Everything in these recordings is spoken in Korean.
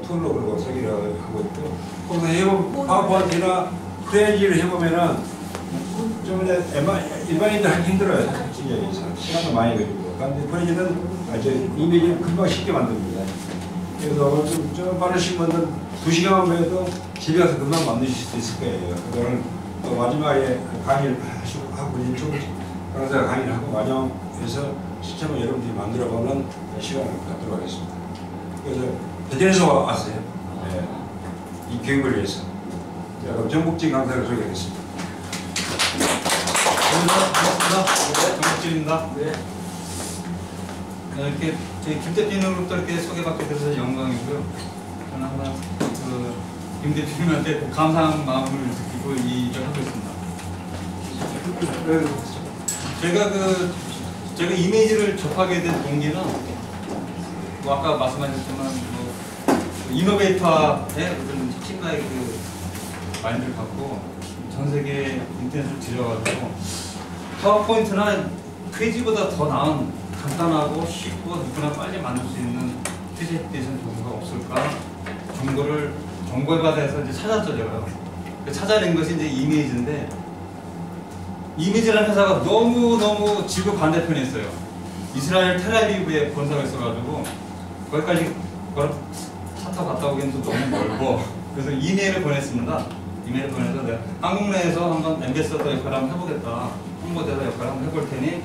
툴로 그리고 설계를 하고 있고, 거기서 파워포인트나 프레지를 해보면은 좀 이제 일반인들 하기 힘들어요. 시간도 많이 걸리고. 근데 프레지는 아주 이미지를 금방 쉽게 만듭니다. 그래서 좀 빠르신 분들 2시간만 배워도 집에 가서 금방 만드실 수 있을 거예요. 그거는 또 마지막에 강의를 하고 일종 강사가 강의를 하고 완영해서 시스템을 여러분들이 만들어보는 시간을 갖도록 하겠습니다. 그래서 대전에서 왔어요. 네. 이 교육을 위해서. 자, 그럼 정국진 강사를 소개하겠습니다. 반갑습니다. 정국진입니다. 네. 이렇게 저희 김 대표님으로부터 이렇게 소개받게 돼서 영광이고요. 저는 항상 김 대표님한테 감사한 마음을 느끼고 이 일을 하고 있습니다. 제가 이미지를 접하게 된 동기는 뭐 아까 말씀하셨지만 뭐 이노베이터의 어떤 혁신가의 그 마인드를 갖고 전 세계 인터넷을 들여가지고 파워포인트나 페이지보다 더 나은 간단하고 쉽고 누구나 빨리 만들 수 있는 프레젠테이션 도구가 없을까 정보에 받아서 이제 찾았죠 제가. 찾아낸 것이 이제 이미지인데, 이미지라는 회사가 너무 지구 반대편에 있어요. 이스라엘 텔아비브에 본사가 있어가지고 거기까지 차 타고 갔다 오기엔 또 너무 멀고, 그래서 이메일을 보냈습니다. 이메일을 보내서 내가 한국 내에서 한번 앰베서더 역할을 한번 해보겠다, 홍보대사 역할을 한번 해볼 테니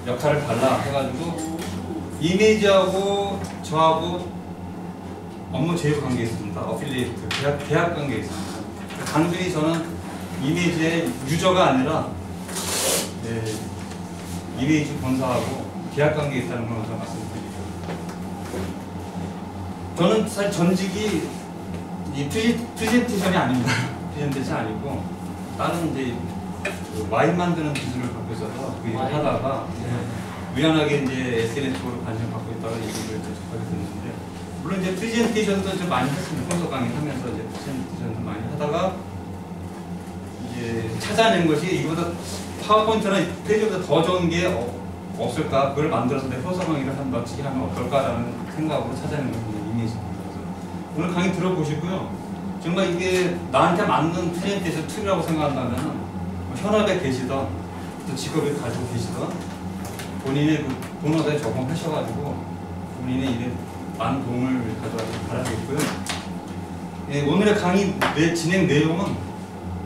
역할을 달라 해가지고 이미지하고 저하고 업무 제휴 관계 있습니다. 어필리에이트 계약 관계 있습니다. 단순히 저는 이미지의 유저가 아니라 이미지 본사하고 계약 관계 있다는 걸 먼저 말씀드리죠. 저는 사실 전직이 이 프레젠테이션이 아닙니다. 프레젠테이션 아니고 다른 이제 와인 만드는 기술을 갖고 있어서 그 일을 하다가 우연하게 이제 SNS 쪽으로 관심 갖고 있다가 이 일을 접하게 됐는데, 물론 이제 프레젠테이션도 좀 많이 했습니다. 콘서 강의 하면서 이제 프레젠테이션도 많이 하다가 이제 찾아낸 것이 이거보다 파워포인트나 페이지보다 더 좋은 게 없을까? 그걸 만들어서 내 콘서 강의를 한 며칠 하면 어떨까라는 생각으로 찾아낸 것이 이미지입니다. 오늘 강의 들어보시고요. 정말 이게 나한테 맞는 프레젠테이션 툴이라고 생각한다면 현업에 계시던 또 직업을 가지고 계시던 본인의 그 본업에 적응하셔가지고 본인의 일에 많은 도움을 가져가길 바라겠고요. 오늘의 강의 진행 내용은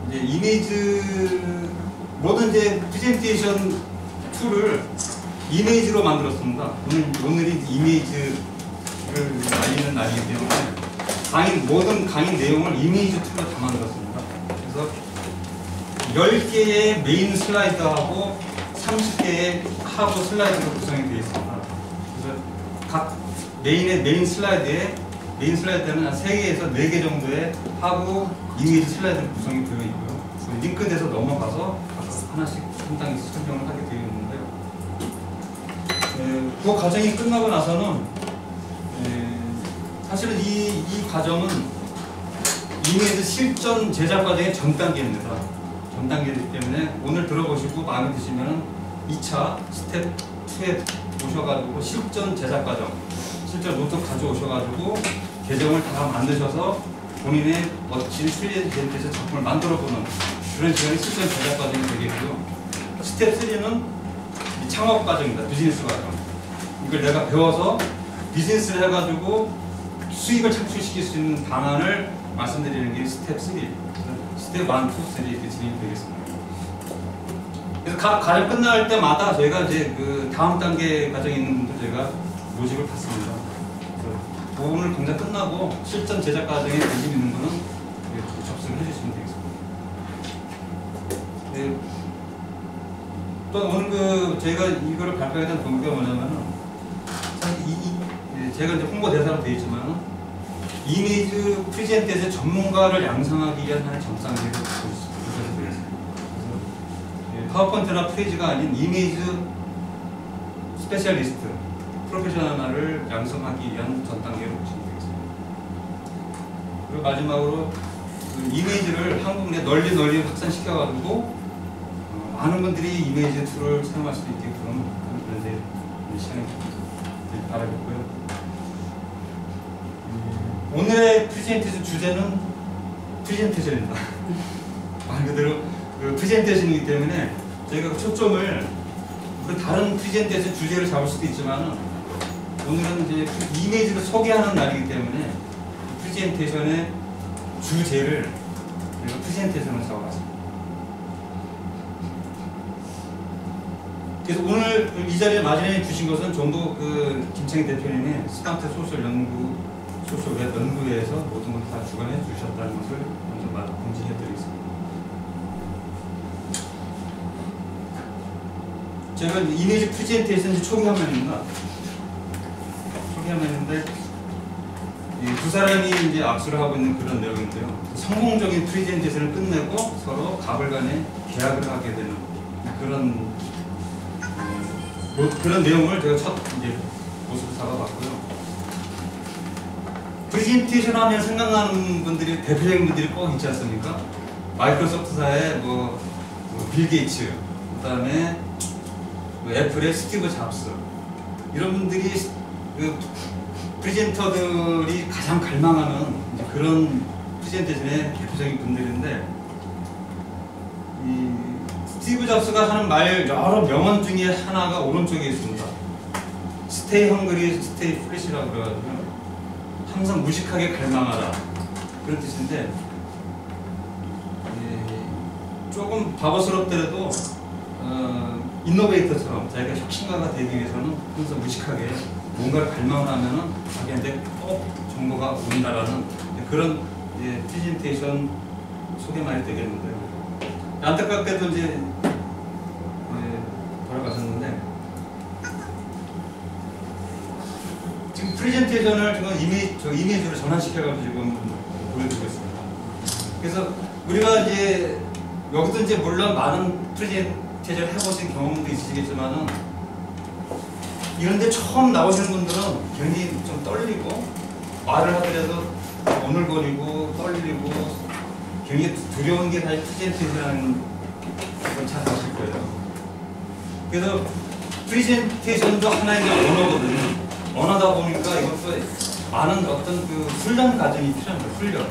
이제 이미지 모든 이제 프레젠테이션 툴을 이미지로 만들었습니다. 오늘이 이미지를 알리는 날이기 때문에 모든 강의 내용을 이미지 툴로 다 만들었습니다. 그래서 10개의 메인 슬라이드하고 30개의 하부 슬라이드로 구성이 되어 있습니다. 그래서 각 메인 슬라이드는 한 3개에서 4개 정도의 하부 이미지 슬라이드로 구성이 되어 있고요. 링크돼서 넘어가서 하나씩 상당히 설명을 하게 되어 있는데요. 그 과정이 끝나고 나서는 사실은 이 과정은 이미지 실전 제작 과정의 전 단계입니다. 전 단계이기 때문에 오늘 들어보시고 마음에 드시면 2차 스텝 2에 오셔가지고 실전 제작 과정, 실전 노트 가져오셔가지고 계정을 다 만드셔서 본인의 멋진 프레젠테이션 작품을 만들어보는 그런 시간이 실전 제작 과정이 되겠고요. 스텝 3는 창업 과정입니다. 비즈니스 과정. 이걸 내가 배워서 비즈니스를 해가지고 수익을 창출시킬 수 있는 방안을 말씀드리는 게 스텝 3. 스텝 1, 2, 3 이렇게 진행이 되겠습니다. 그래서 각 과정 끝날 때마다 저희가 이제 그 다음 단계 과정에 있는 분들 저희가 모집을 받습니다. 그래서 오늘 강좌 끝나고 실전 제작 과정에 관심 있는 분은 접수를 해주시면 되겠습니다. 또 오늘 저희가 이거를 발표하게 된 동기가 뭐냐면은 사실 제가 이제 홍보 대사로 되어 있지만 이미지 프레젠테이션 전문가를 양성하기 위한 하나의 정상회의를 구성해서 되겠습니다. 그래서 파워포인트나 프레지가 아닌 이미지 스페셜리스트, 프로페셔널을 양성하기 위한 전 단계로 보시면 되겠습니다. 그리고 마지막으로 그 이미지를 한국 내 널리 확산시켜가지고 많은 분들이 이미지 툴을 사용할 수 있게끔 그런 데 시간이 되길 바라겠고요. 오늘의 프레젠테이션 주제는 프레젠테이션입니다. 말 그대로 그 프레젠테이션이기 때문에 저희가 초점을 그 다른 프레젠테이션 주제를 잡을 수도 있지만은 오늘은 이제 그 이미지를 소개하는 날이기 때문에 프레젠테이션의 주제를 우리가 프레젠테이션을 잡아봤습니다. 그래서 오늘 이 자리에 마련해 주신 것은 전부 그 김창희 대표님의 스탄트 소셜 웹 연구회에서 모든 걸 다 주관해 주셨다는 것을 먼저 공지해 드리겠습니다. 제가 이미지 프레젠테이션 초기 화면입니다. 초기 화면인데 두 사람이 이제 악수를 하고 있는 그런 내용인데요. 성공적인 프레젠테이션을 끝내고 서로 갑을 간에 계약을 하게 되는 그런 내용을 제가 첫 이제 모습을 잡아봤고요. 프레젠테이션 하면 생각나는 분들이 대표적인 분들이 꼭 있지 않습니까? 마이크로소프트사의 빌 게이츠, 그다음에 애플의 스티브 잡스, 이런 분들이 그 프레젠터들이 가장 갈망하는 이제 그런 프레젠테이션의 대표적인 분들인데, 이 스티브 잡스가 하는 말 여러 명언 중에 하나가 오른쪽에 있습니다. 스테이 헝그리, 스테이 플래시라고 그래가지고 항상 무식하게 갈망하라, 그런 뜻인데, 조금 바보스럽더라도 인노베이터처럼 자기가 혁신가가 되기 위해서는 항상 무식하게 뭔가를 갈망을 하면은 자기한테 꼭 정보가 온다라는 그런 프레젠테이션 소개만이 되겠는데요. 안타깝게도 이제 돌아가셨는데, 지금 프레젠테이션을 지금 이미지로 전환시켜가지고 지금 보여드리고 있습니다. 그래서 우리가 이제 여기도 이제 물론 많은 프레젠테이션 해보신 경험도 있으시겠지만은, 이런데 처음 나오시는 분들은 괜히 좀 떨리고 말을 하더라도 오늘거리고 떨리고 굉장히 두려운 게 사실 프레젠테이션이라는 걸 잘 아실 거예요. 그래서 프레젠테이션도 하나의 언어거든요. 언어다 보니까 이것도 많은 어떤 그 훈련 과정이 필요한 거예요. 훈련.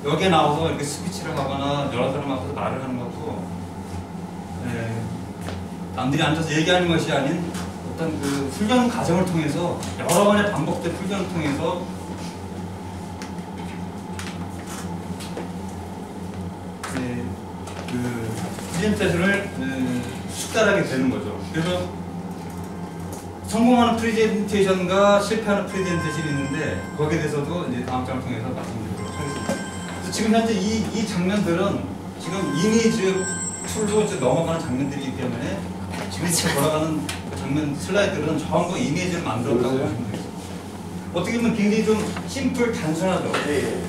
여기에 나와서 이렇게 스피치를 하거나 여러 사람 앞에서 말을 하는 것도 남들이 앉아서 얘기하는 것이 아닌 어떤 그 훈련 과정을 통해서, 여러 번의 반복된 훈련을 통해서 그 프레젠테이션을 숙달하게 되는 거죠. 그래서 성공하는 프레젠테이션과 실패하는 프레젠테이션이 있는데, 거기에 대해서도 이제 다음 장을 통해서 말씀드리도록 하겠습니다. 그래서 지금 현재 이 장면들은 지금 이미지 툴로 이제 넘어가는 장면들이기 때문에 지금 돌아가는 장면 슬라이드들은 전부 이미지를 만들었다고 보시면 되겠습니다. 어떻게 보면 굉장히 좀 심플, 단순하죠. 1,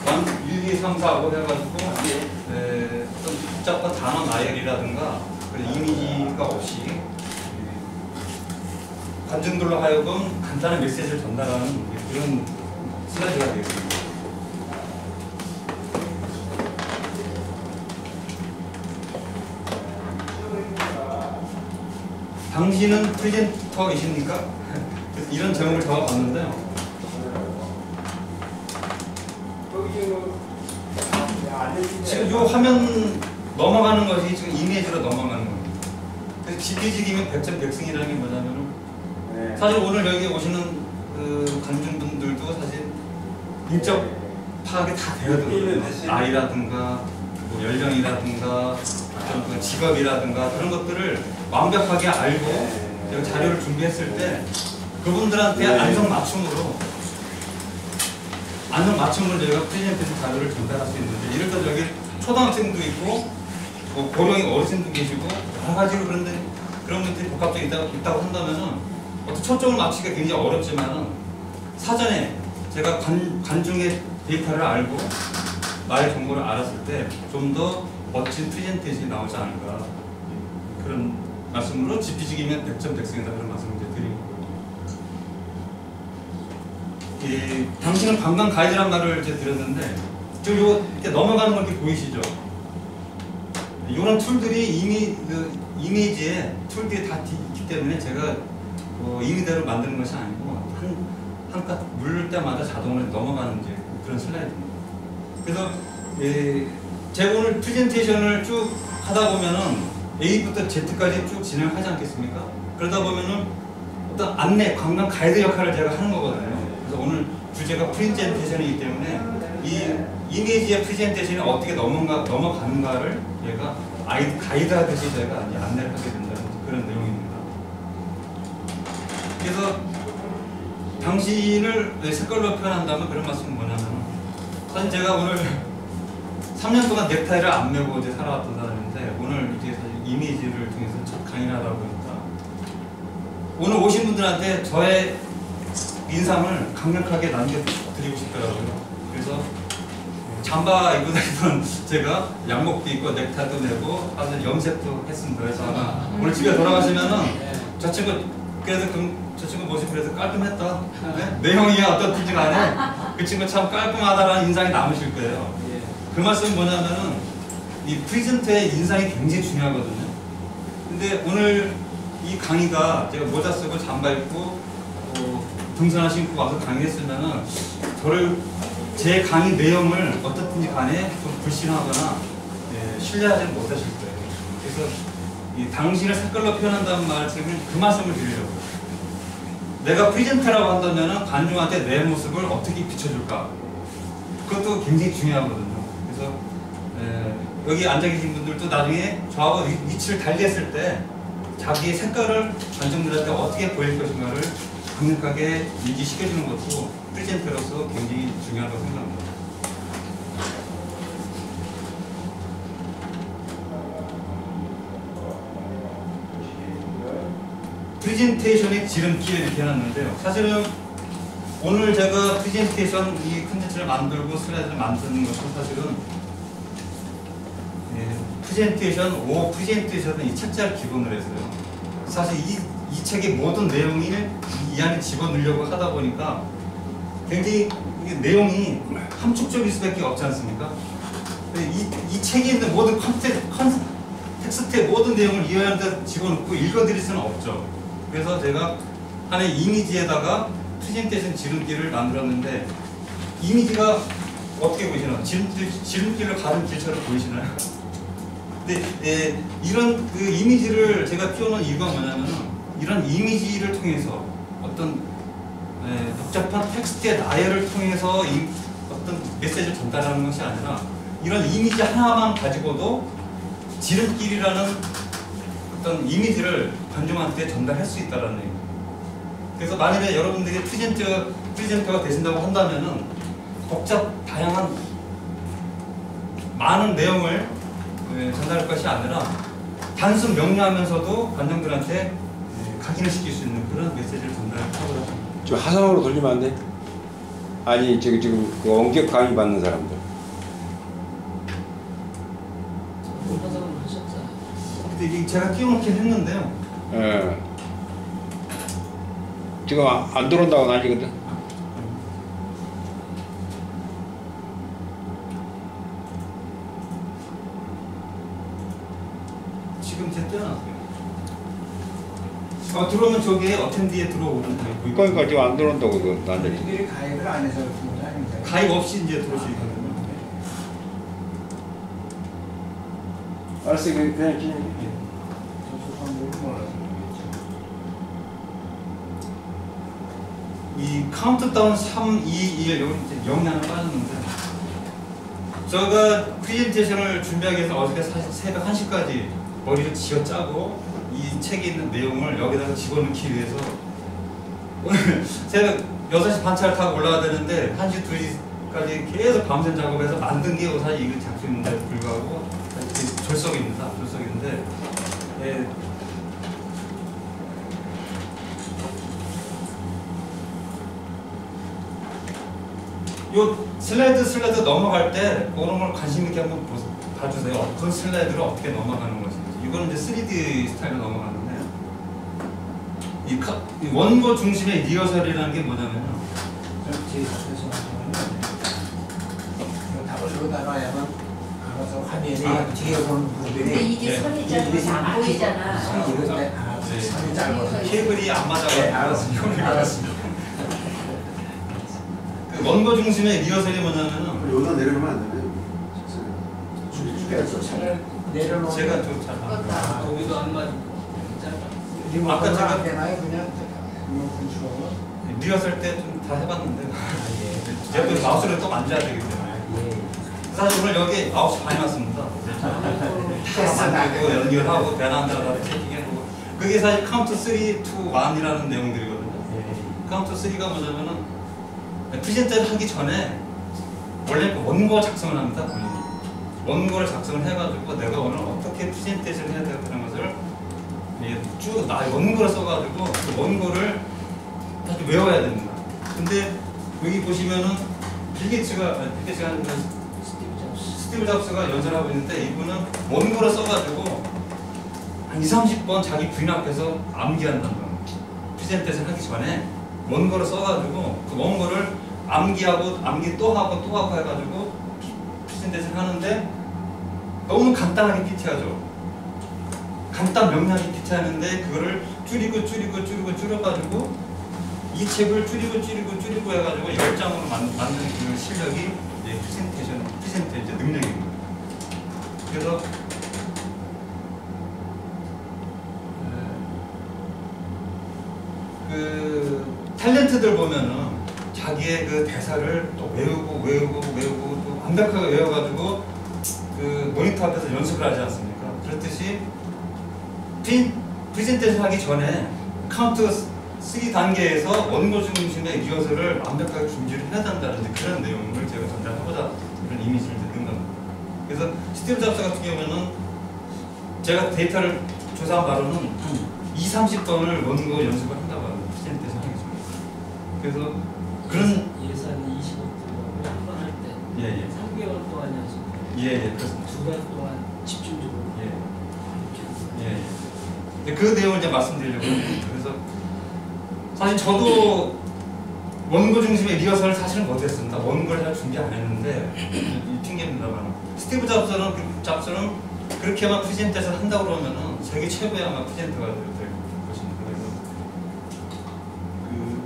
2, 3, 4, 5 해가지고 어떤 복잡한 단어 나열이라든가 그런 이미지가 없이 관중들로 하여금 간단한 메시지를 전달하는 그런 슬라이드가 되겠습니다. 당신은 프레젠터이십니까? 그래서 이런 제목을 적어봤는데요. 지금 이 화면 넘어가는 것이 지금 이미지로 넘어가는 겁니다. 그래서 지피지기면 백전백승이라는 게 뭐냐면, 사실 오늘 여기 오시는 그 관중분들도 사실 인적 파악이 다 되어야 돼요. 나이라든가 뭐 연령이라든가 어떤 그 직업이라든가 그런 것들을 완벽하게 알고 제가 자료를 준비했을 때 그분들한테 안성맞춤으로 저희가 프레젠테이션 자료를 전달할 수 있는데, 이럴 때 저기 초등학생도 있고 뭐 고령의 어르신도 계시고 여러 가지로 그런데 그런 분들이 복합적이 있다고 한다면은 어떤 초점을 맞추기가 굉장히 어렵지만은, 사전에 제가 관중의 데이터를 알고 나의 정보를 알았을 때 좀 더 멋진 프레젠테이션이 나오지 않을까, 그런 말씀으로 지피지기면 백전백승이다, 그런 말씀을 드리고, 당신은 관광 가이드란 말을 이제 드렸는데, 지금 요 이렇게 넘어가는 거 이렇게 보이시죠? 이런 툴들이 이미 그 이미지에 툴들이 다 있기 때문에 제가 이미대로 만드는 것이 아니고 한 칸 물을 때마다 자동으로 넘어가는 이제 그런 슬라이드입니다. 그래서 제가 오늘 프레젠테이션을 쭉 하다 보면은 A부터 Z까지 쭉 진행하지 않겠습니까? 그러다 보면은 어떤 안내, 관광 가이드 역할을 제가 하는 거거든요. 그래서 오늘 주제가 프레젠테이션이기 때문에 이 이미지의 프레젠테이션이 어떻게 넘어가는가를 얘가 가이드 하듯이 제가 안내를 하게 된다는 그런 내용입니다. 그래서 당신을 색깔로 표현한다면 그런 말씀은 뭐냐면, 사실 제가 오늘 3년 동안 넥타이를 안 메고 이제 살아왔던 사람인데, 오늘 이제 사실 이미지를 통해서 첫 강의를 하다 보니까 오늘 오신 분들한테 저의 인상을 강력하게 남겨드리고 싶더라고요. 그래서 잠바 입고 다니던 제가 양복도 입고 넥타이도 내고 아주 염색도 했습니다. 그래서 아마 오늘 집에 돌아가시면은 저 친구 그래서 저 친구 모습이 그래서 깔끔했다. 네? 내용이 어떻든지 간에 그 친구 참 깔끔하다라는 인상이 남으실 거예요. 그 말씀은 뭐냐면은 이 프리젠터의 인상이 굉장히 중요하거든요. 근데 오늘 이 강의가 제가 모자 쓰고 잠바 입고 등산화 신고 와서 강의했으면은 제 강의 내용을 어떻든지 간에 좀 불신하거나 신뢰하지 못하실 거예요. 그래서 이 당신을 색깔로 표현한다는 말씀을 그 말씀을 드리려고요. 내가 프리젠터라고 한다면 관중한테 내 모습을 어떻게 비춰줄까? 그것도 굉장히 중요하거든요. 그래서 여기 앉아 계신 분들도 나중에 저하고 위치를 달리했을 때 자기의 색깔을 관중들한테 어떻게 보일 것인가를 강력하게 인지시켜주는 것도 프리젠터로서 굉장히 중요하다고 생각합니다. 프레젠테이션의 지름길 이렇게 해놨는데요. 사실은 오늘 제가 프레젠테이션 이 컨텐츠를 만들고 슬라이드를 만드는 것은 사실은 프레젠테이션, 프레젠테이션은 이 책자를 기본으로 했어요. 사실 이 책의 모든 내용이 이 안에 집어넣으려고 하다 보니까 굉장히 내용이 함축적일 수밖에 없지 않습니까? 이 책에 있는 모든 텍스트의 모든 내용을 이해하는데 집어넣고 읽어드릴 수는 없죠. 그래서 제가 하나의 이미지에다가 프레젠테이션 지름길을 만들었는데, 이미지가 어떻게 보이시나요? 지름길로 가는 길처럼 보이시나요? 근데 이런 그 이미지를 제가 띄워놓은 이유가 뭐냐면, 이런 이미지를 통해서 어떤 복잡한 텍스트의 나열을 통해서 어떤 메시지를 전달하는 것이 아니라, 이런 이미지 하나만 가지고도 지름길이라는 어떤 이미지를 관중한테 전달할 수 있다는 얘기예요. 그래서 만약에 여러분들이 프레젠터가 되신다고 한다면은 다양한 많은 내용을 전달할 것이 아니라 단순 명료하면서도 관중들한테 각인을 시킬 수 있는 그런 메시지를 전달하고자 합니다. 좀 화상으로 돌리면 안 돼? 아니 지금 그 원격 강의 받는 사람들. 화상으로 하셨잖아요. 근데 이게 제가 띄워놓긴 했는데요. 예. 지금 안 들어온다고 난리거든. 지금 제가 띄워놨어요. 들어오면 저기에 어텐디에 들어오는 거예요. 그러니까 지금 안 들어온다고 그 난리. 특별히 가입을 안 해서 그런 건 아닌가요? 가입 없이 이제 들어올 수 있거든요. 알았어, 그냥 진행. 이 카운트다운 3, 2, 1 여기 이제 0이 하나 빠졌는데, 제가 프레젠테이션을 준비하기 위해서 어저께 사실 새벽 1시까지 머리를 쥐어짜고 이 책에 있는 내용을 여기다가 집어넣기 위해서 오늘 새벽 6시 반차를 타고 올라가야 되는데 1시, 2시까지 계속 밤새 작업해서 만든 게 사실 이거 작품인데 불구하고 졸속입니다. 졸속인데 요 슬라이드 넘어갈 때 그런 걸 관심 있게 한번 봐주세요. 어떤 슬라이드를 어떻게 넘어가는 것인지. 이거는 이제 3D 스타일로 넘어가는데, 이 원고 중심의 리허설이라는 게 뭐냐면요. 제 앞에서 답을 여기다 놔야만 알아서 화면에 뒤에 보는 분들이. 근데 이게 선이 짧아서 안 보이잖아. 선이 짧아서. 케이블이 안 맞아가지고. 네, 알았습니다. 그 원고 중심의 리허설이 뭐냐면은 여기다 내려놓으면 안 되네. 그래서 차라리 내려놓으면 제가 좀잘 그렇다. 거기도 안 맞고 리모컨은 아까 제가- 안 되나요? 그냥 리모컨 주로. 리허설 때 좀 다 해봤는데 제가 또 마우스를 또 만져야 되기 때문에 사실 오늘 여기 9시 반에 왔습니다. 다 만들고 연결하고 배난다가 채팅해보고 그게 사실 카운트 3, 2, 1이라는 내용들이거든요. 카운트 3가 뭐냐면은 프레젠테이션 하기 전에 원래 그 원고 작성을 합니다. 본인이 원고를 작성을 해가지고 내가 오늘 어떻게 프레젠테이션을 해야 되는 것을 쭉 나의 원고를 써가지고 그 원고를 다시 외워야 됩니다. 근데 여기 보시면은 빌 게이츠가 아니라 스티브 잡스가 연설하고 있는데 이분은 원고를 써가지고 한 20-30번 자기 부인 앞에서 암기한다는 거예요. 프레젠테이션 하기 전에 원고를 써가지고 그 원고를 암기하고 암기 또 하고 또 하고 해가지고 프레젠테이션 하는데 너무 간단하게 PT하죠. 간단 명료하게 PT하는데 그거를 줄여가지고 이 책을 줄이고 해가지고 10장으로 만드는 그 실력이 이제 프레젠테이션 능력입니다. 그래서 그 탤런트들 보면은 자기의 그 대사를 또 외우고 또 완벽하게 외워가지고 그 모니터 앞에서 연습을 하지 않습니까? 그렇듯이 프레젠테이션 하기 전에 카운트 3단계에서 원고 중심의 리허설을 완벽하게 준비를 해야 된다는 그런 내용을 제가 전달하고자 그런 이미지를 낸 겁니다. 그래서 스티브 잡스 같은 경우에는 제가 데이터를 조사한 바로는 한 20-30번을 원고 연습을 한다고 합니다. 프레젠테이션 하기 전에. 그래서 그런 예산이 25%고 한번 할 때 예. 3개월 동안 연습 예, 그렇습니다. 2달 동안 집중적으로 예. 그 내용을 이제 말씀드리려고 합니다. 그래서 사실 저도 원고 중심의 리허설을 사실은 못했습니다. 원고를 잘 준비 안 했는데 이 핑계입니다만 스티브 잡스는 그렇게만 프레젠테이션 한다고 그러면은 세계 최고의 아마 프레젠터가 될 것입니다. 그래서 그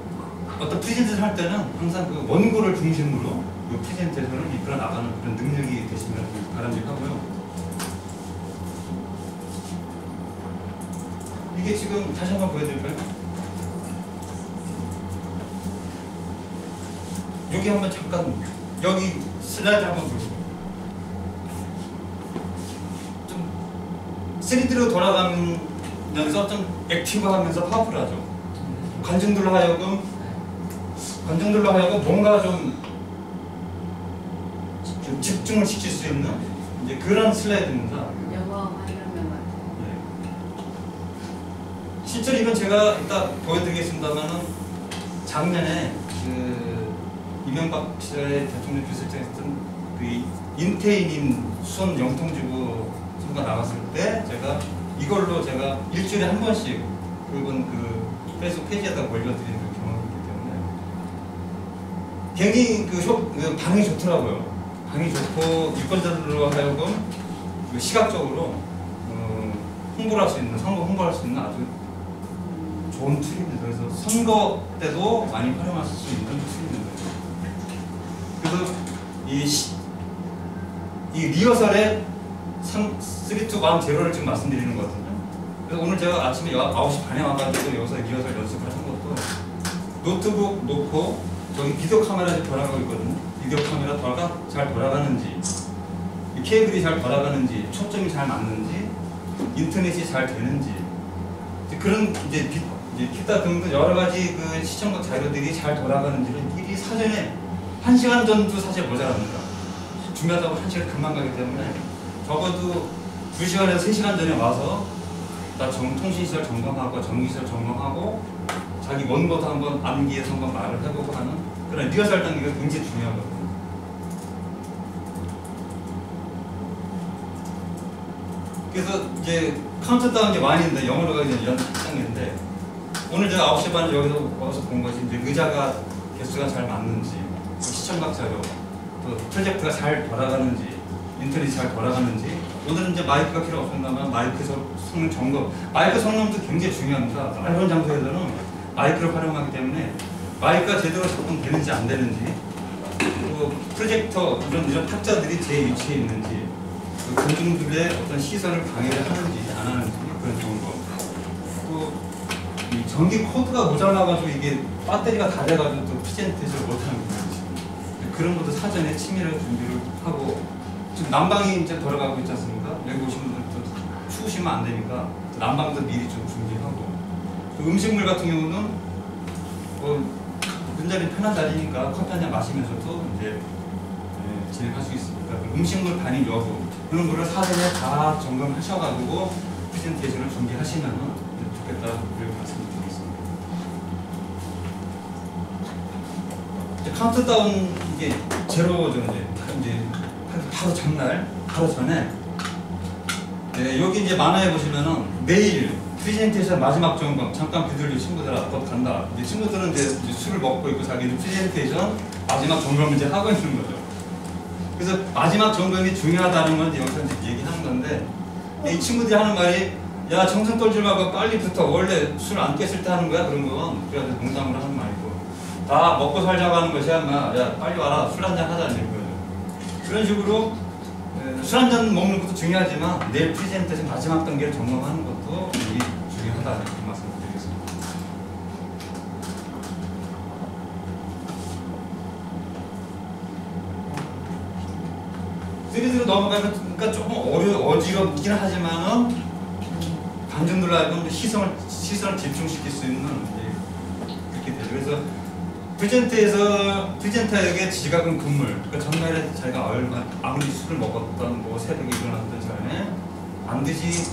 어떤 프레젠테이션 할 때는 항상 그 원고를 중심으로 그 프레젠테이션을 이끌어 나가는 그런 능력이 되시면 바람직하고요. 이게 지금 다시 한번 보여드릴까요? 여기 한번 잠깐 여기 슬라이드 한번 보시죠. 좀 3D로 돌아가면서 좀 액티브하면서 파워풀하죠. 관중들로 하여금 뭔가 좀 집중을 시킬 수 있는 이제 그런 슬라이드입니다. 영어 하려면 실제로 이건 제가 이따 보여드리겠습니다만은 작년에 그 이명박 시절에 대통령 비서실장했던 그 인태인인 수원 영통지구 선거 나갔을 때 제가 이걸로 제가 일주일에 한 번씩 그분 그 페이스북 페이지에다 올려드리는 그 경험이 있기 때문에 굉장히 그 반응이 좋더라고요. 반응이 좋고 유권자들로 하여금 그 시각적으로 홍보를 할 수 있는 선거 홍보할 수 있는 아주 좋은 툴입니다. 그래서 선거 때도 많이 활용하실 수 있는 툴입니다. 그래서 이 리허설의 3, 2, 1, 0를 지금 말씀드리는 거거든요. 그래서 오늘 제가 아침에 9시 반에 와가지고 여기서 리허설 연습을 한 것도 노트북 놓고 저기 비디오 카메라에 돌아가고 있거든요. 비디오 카메라 잘 돌아가는지, 케이블이 잘 돌아가는지, 초점이 잘 맞는지, 인터넷이 잘 되는지, 그런 이제 기타 등등 여러 가지 그 시청각 자료들이 잘 돌아가는지를 미리 사전에 1시간 전도 사실 모자랍니다. 준비하다고 1시간 금방 가기 때문에 적어도 2시간에서 3시간 전에 와서 다 통신시설 점검하고 전기시설 점검하고 자기 원고도 한번 암기해서 한번 말을 해보고 하는 그런 리허설 단계가 굉장히 중요하거든요. 그래서 이제 카운트다운이 많이 있는데 영어로 가기 전에 연습장인데 오늘 제가 9시 반에 여기서 와서 본 것이 이제 의자가 개수가 잘 맞는지 시청각 자료 또 프로젝트가 잘 돌아가는지 인터넷이 잘 돌아가는지 오늘은 이제 마이크가 필요 없습니다만 마이크 성능 점검 마이크 성능도 굉장히 중요합니다. 넓은 장소에서는 마이크를 활용하기 때문에 마이크가 제대로 작동되는지 안 되는지 또 프로젝터 이런 탁자들이 제 위치에 있는지 그 관중들의 어떤 시선을 방해를 하는지 안 하는지 그런 좋은 거. 또 이 전기 코드가 모자라가지고 이게 배터리가 다 돼가지고 또 프레젠테이션을 못하는 거지. 그런 것도 사전에 치밀하게 준비를 하고 지금 난방이 이제 돌아가고 있지 않습니까? 여기 오신 분들 좀 추우시면 안 되니까 난방도 미리 좀 준비하고 또 음식물 같은 경우는 굉장히 편한 자리니까 커피 한잔 마시면서도 이제 진행할 수 있으니까 음식물 반입 여부 그런 거를 사전에 다 점검하셔가지고 프레젠테이션을 준비하시면 좋겠다 그렇게 말씀드리겠습니다. 카운트다운 이게 제로죠 이제 바로 전날 바로 전에 여기 이제 만화에 보시면은 내일 프레젠테이션 마지막 점검 잠깐 비둘기 친구들아 곧 간다. 이제 친구들은 이제 술을 먹고 있고 자기는 프레젠테이션 마지막 점검을 이제 하고 있는 거죠. 그래서 마지막 점검이 중요하다는 건 여기서 이제 얘기하는 건데 이 친구들이 하는 말이 야 정성 떨지 말고 빨리 붙어 원래 술 안 깼을 때 하는 거야 그런 건 그래서 농담으로 하는 말이고 다 먹고 살자고 하는 것이 아마 야 빨리 와라 술 한잔 하자 이런 거죠. 그런 식으로 술 한잔 먹는 것도 중요하지만 내일 프레젠테이션 마지막 단계를 점검하는 것도 중요하다 이렇게 말씀드리겠습니다. 시리즈로 넘어가니까 조금 어지럽긴 하지만은 관중들 알고 시선을 집중시킬 수 있는 그렇게 되죠. 그래서 프레젠터에게 지각은 금물. 그러니까 전날에 자기가 아무리 술을 먹었던 뭐 새벽에 일어났던 전에 반드시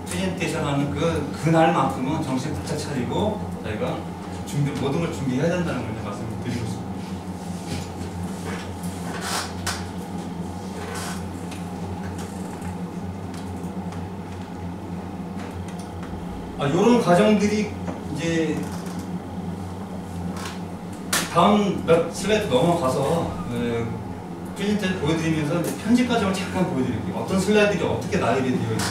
프레젠테이션하는 그날만큼은 정신 바짝 차리고 자기가 모든 걸 준비해야 된다는 걸 말씀을 드리고 있습니다. 이런 과정들이 이제 다음 몇 슬라이드 넘어가서 프레젠테이션 보여드리면서 이제 편집 과정을 잠깐 보여드릴게요. 어떤 슬라이드들이 어떻게 나열이 되어 있는지.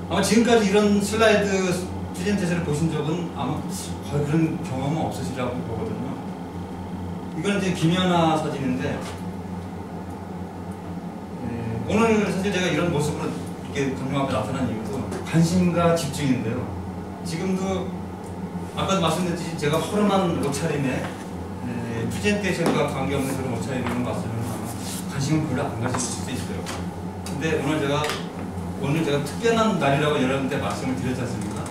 아마 지금까지 이런 슬라이드 프레젠테이션을 보신 적은 아마 거의 그런 경험은 없으시라고 보거든요. 이건 이제 김연아 사진인데 오늘 사실 제가 이런 모습으로 이렇게 관중 앞에 나타난 이유도 관심과 집중인데요. 지금도 아까도 말씀드렸듯이 제가 허름한 옷차림에 프레젠테이션과 관계없는 그런 옷차림을 봤으면 관심은 별로 안 가질 수도 있어요. 근데 오늘 제가 특별한 날이라고 여러분한테 말씀을 드렸지 않습니까?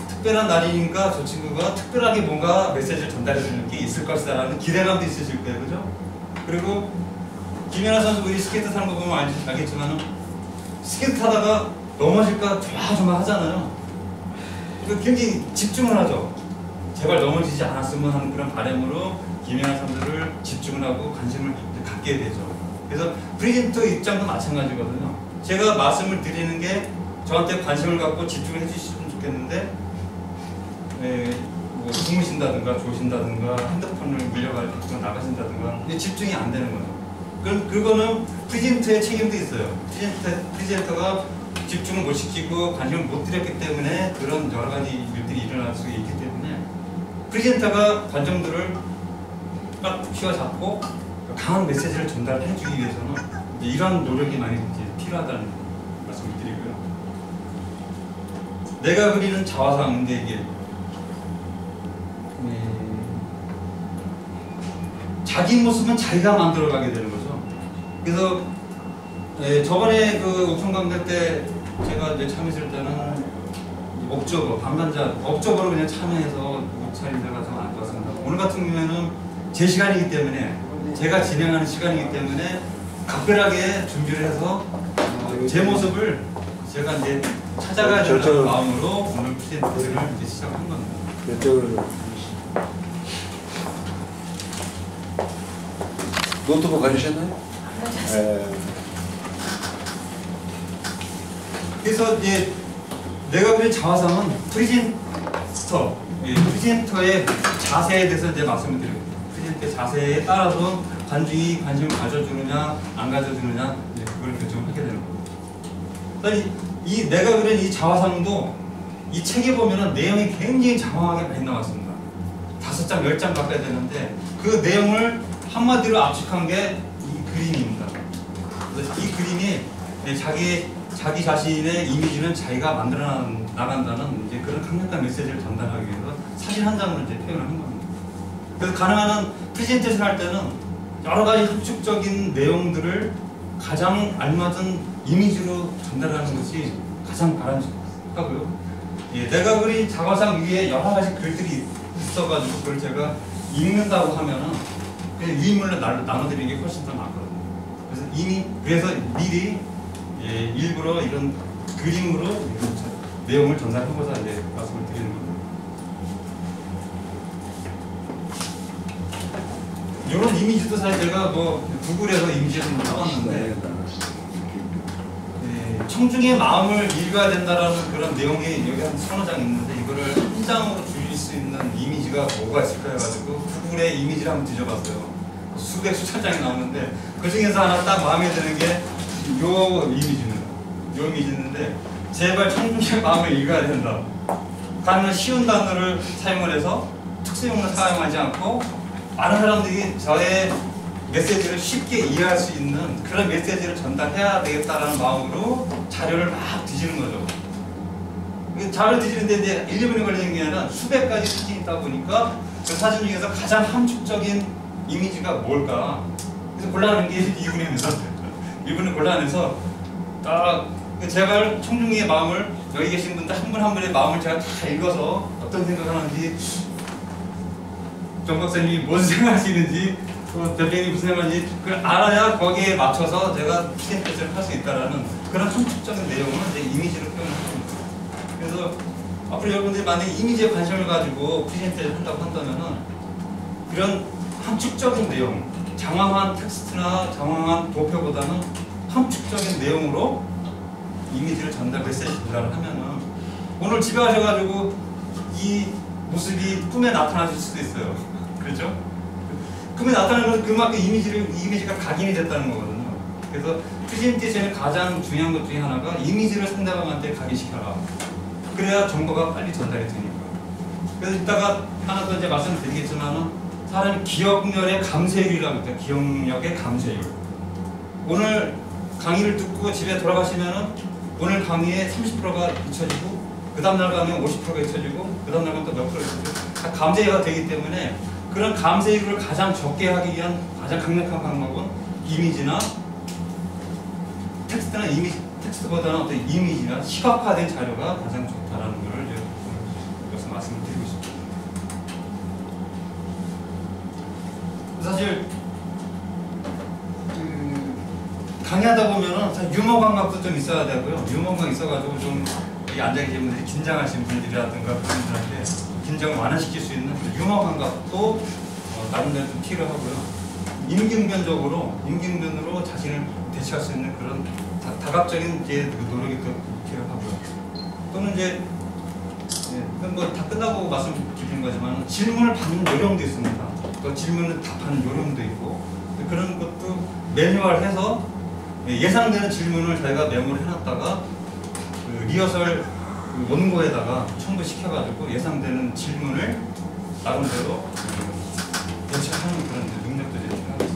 특별한 날이니까 저 친구가 특별하게 뭔가 메시지를 전달해 주는 게 있을 것이다라는 기대감도 있으실 거예요. 그죠? 그리고 김연아 선수 우리 스케이트 타는 거 보면 알겠지만 스케이트 타다가 넘어질까 조마조마하잖아요. 굉장히 집중을 하죠. 제발 넘어지지 않았으면 하는 그런 바람으로 김연아 선수를 집중을 하고 관심을 갖게 되죠. 그래서 프레젠터 입장도 마찬가지거든요. 제가 말씀을 드리는 게 저한테 관심을 갖고 집중을 해주시면 좋겠는데 뭐 주무신다든가 조신다든가 핸드폰을 물려가지고 나가신다든가 집중이 안 되는 거죠. 그거는 프레젠터의 책임도 있어요. 프레젠터가 집중을 못 시키고 관심을 못 드렸기 때문에 그런 여러 가지 일들이 일어날 수 있기 때문에 프레젠터가 관중들을 딱 휘어잡고 강한 메시지를 전달해 주기 위해서는 이런 노력이 많이 필요하다는 말씀을 드리고요. 내가 그리는 자화상인데 이게 자기 모습은 자기가 만들어가게 되는 거죠. 그래서 저번에 그 옥천강대 때 제가 이제 참여했을 때는 옥저버, 방관자 옥저버로 그냥 참여해서 옷차림새가 좀 안 좋았습니다. 오늘 같은 경우에는 제 시간이기 때문에 제가 진행하는 시간이기 때문에 각별하게 준비를 해서 제 모습을 제가 이제 찾아가야 된다는 마음으로 오늘 프레젠테이션을 이제 시작한 겁니다. 이쪽으로 노트북 가지셨나요? 네. 그래서 이제 내가 그린 자화상은 프레젠터의 자세에 대해서 이제 말씀을 드립니다. 프레젠터의 자세에 따라서 관중이 관심을 가져주느냐 안 가져주느냐 이제 그걸 결정하게 되는 겁니다. 이 내가 그린 이 자화상도 이 책에 보면은 내용이 굉장히 장황하게 많이 나왔습니다. 5장, 10장 바꿔야 되는데 그 내용을 한마디로 압축한 게 이 그림입니다. 그래서 이 그림이 자기 자신의 이미지는 자기가 만들어 나간다는 이제 그런 강력한 메시지를 전달하기 위해서 사진 한 장으로 이제 표현을 한 겁니다. 그래서 가능한 한 프레젠테이션 할 때는 여러 가지 함축적인 내용들을 가장 알맞은 이미지로 전달하는 것이 가장 바람직하고요. 예, 내가 그린 자화상 위에 여러 가지 글들이 있어가지고 그걸 제가 읽는다고 하면은 그냥 유인물로 나눠드리는 게 훨씬 더 낫거든요. 그래서 미리 예, 일부러 이런 그림으로 이런 내용을 전달해보자 이제 말씀을 드리는 겁니다. 이런 이미지도 사실 제가 뭐 구글에서 이미지를 좀 써봤는데 예, 청중의 마음을 읽어야 된다라는 그런 내용이 여기 한 10장 있는데 이거를 한 장으로 줄일 수 있는 이미지가 뭐가 있을까 해가지고 구글의 이미지를 한번 뒤져봤어요. 수백 수천 장이 나오는데 그 중에서 하나 딱 마음에 드는 게 요 이미지입니다. 요 이미지인데 제발 청중의 마음을 읽어야 된다. 가능한 쉬운 단어를 사용을 해서 특수용을 사용하지 않고 많은 사람들이 저의 메시지를 쉽게 이해할 수 있는 그런 메시지를 전달해야 되겠다라는 마음으로 자료를 막 뒤지는 거죠. 자료 뒤지는데 이제 1, 2분이 걸리는 게 아니라 수백 가지 사진이 있다 보니까 그 사진 중에서 가장 함축적인 이미지가 뭘까? 그래서 골라내는 게 2분입니다. 2분을 골라내서 딱 제발 청중의 마음을 여기 계신 분들 한 분 한 분의 마음을 제가 다 읽어서 어떤 생각을 하는지 정 박사님이 무슨 생각하시는지 대표님이 무슨 생각하는지 그걸 알아야 거기에 맞춰서 제가 프레젠테이션을 할 수 있다라는 그런 함축적인 내용을 이제 이미지로 표현합니다. 그래서 앞으로 여러분들이 만약에 이미지에 관심을 가지고 프레젠테이션을 한다고 한다면은 이런 함축적인 내용, 장황한 텍스트나 장황한 도표보다는 함축적인 내용으로 이미지를 메시지 전달을 하면은 오늘 집에 가셔가지고 이 모습이 꿈에 나타나실 수도 있어요. 그렇죠? 꿈에 나타나는 것은 그만큼 이미지가 각인이 됐다는 거거든요. 그래서 프레젠테이션의 가장 중요한 것 중에 하나가 이미지를 상대방한테 각인시켜라. 그래야 정보가 빨리 전달이 되니까. 그래서 이따가 하나 더 이제 말씀드리겠지만은 사람이 기억력의 감쇄율이라고 합니다. 기억력의 감쇄율. 오늘 강의를 듣고 집에 돌아가시면은 오늘 강의의 30%가 잊혀지고 그 다음날 가면 50%가 잊혀지고 그 다음날 가면 또 몇 프로 잊혀지고 다 감쇄가 되기 때문에 그런 감쇄율을 가장 적게 하기 위한 가장 강력한 방법은 이미지나 텍스트보다는 어떤 이미지나 시각화된 자료가 가장 좋다라는 것을 여기서 말씀을 드리고 싶습니다. 사실 강의하다 보면은 사실 유머 감각도 좀 있어야 되고요. 유머 감각 있어가지고 좀 여기 앉아 계신 분들이 긴장하신 분들이라든가 그런 분들한테 긴장을 완화시킬 수 있는 유머 감각도 나름대로 좀 필요하고요. 임기응변으로 자신을 대체할 수 있는 그런 다각적인 이제 노력이 또 필요하고요. 또는 이제 뭐 다 끝나고 말씀드리는 거지만 질문을 받는 요령도 있습니다. 또 질문을 답하는 요령도 있고 그런 것도 매뉴얼해서 예상되는 질문을 저희가 메모를 해놨다가 그 리허설 원고에다가 첨부시켜가지고 예상되는 질문을 나름대로 대처하는 그런 능력들이 필요합니다.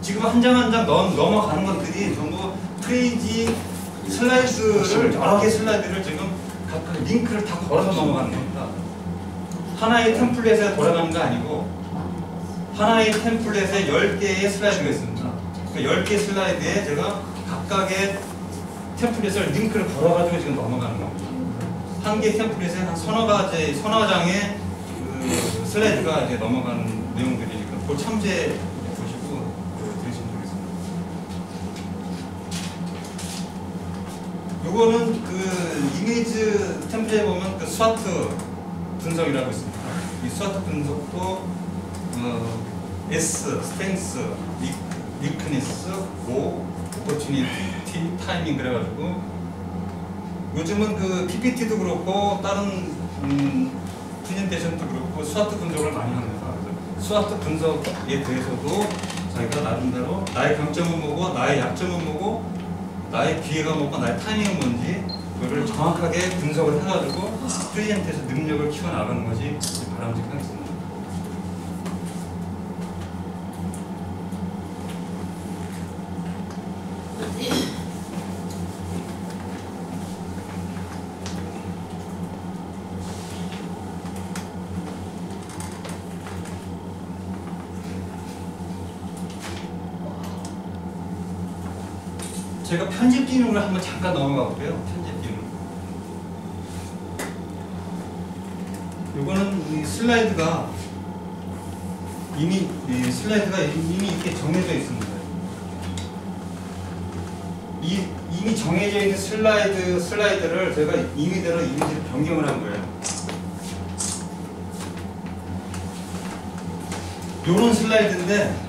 지금 한 장 한 장 넘어가는 것들이 전부 페이지 슬라이드를 여러 개 슬라이드를 지금 각각 링크를 다 걸어서 넘어가는 겁니다. 하나의 템플릿에 돌아가는 거 아니고 하나의 템플릿에 10개의 슬라이드가 있습니다. 그 10개 슬라이드에 제가 각각의 템플릿을 링크를 걸어가지고 지금 넘어가는 겁니다. 한 개 템플릿에 한 서너 장의 그 슬라이드가 이제 넘어가는 내용들이니까 그걸 참조해 보시고 들으시면 좋겠습니다. 요거는 그 이미지 템플릿에 보면 그 스와트 분석이라고 있습니다. 이 스와트 분석도 S, 스트렝스, 위크니스, 오퍼튜니티, 타이밍 그래가지고 요즘은 그 PPT도 그렇고 다른 프레젠테이션도 그렇고 스와트 분석을 많이 합니다. 그래서 스와트 분석에 대해서도 자기가 나름대로 나의 강점은 뭐고 나의 약점은 뭐고 나의 기회가 뭐고 나의 타이밍은 뭔지 그거를 정확하게 분석을 해가지고 프레젠테이션 능력을 키워나가는 것이 바람직하겠습니다. 제가 편집 기능을 한번 잠깐 넘어가 볼게요. 편집 기능. 이거는 이 슬라이드가 이미 이렇게 정해져 있습니다. 이미 정해져 있는 슬라이드를 제가 임의대로 이미지를 변경을 한 거예요. 요런 슬라이드인데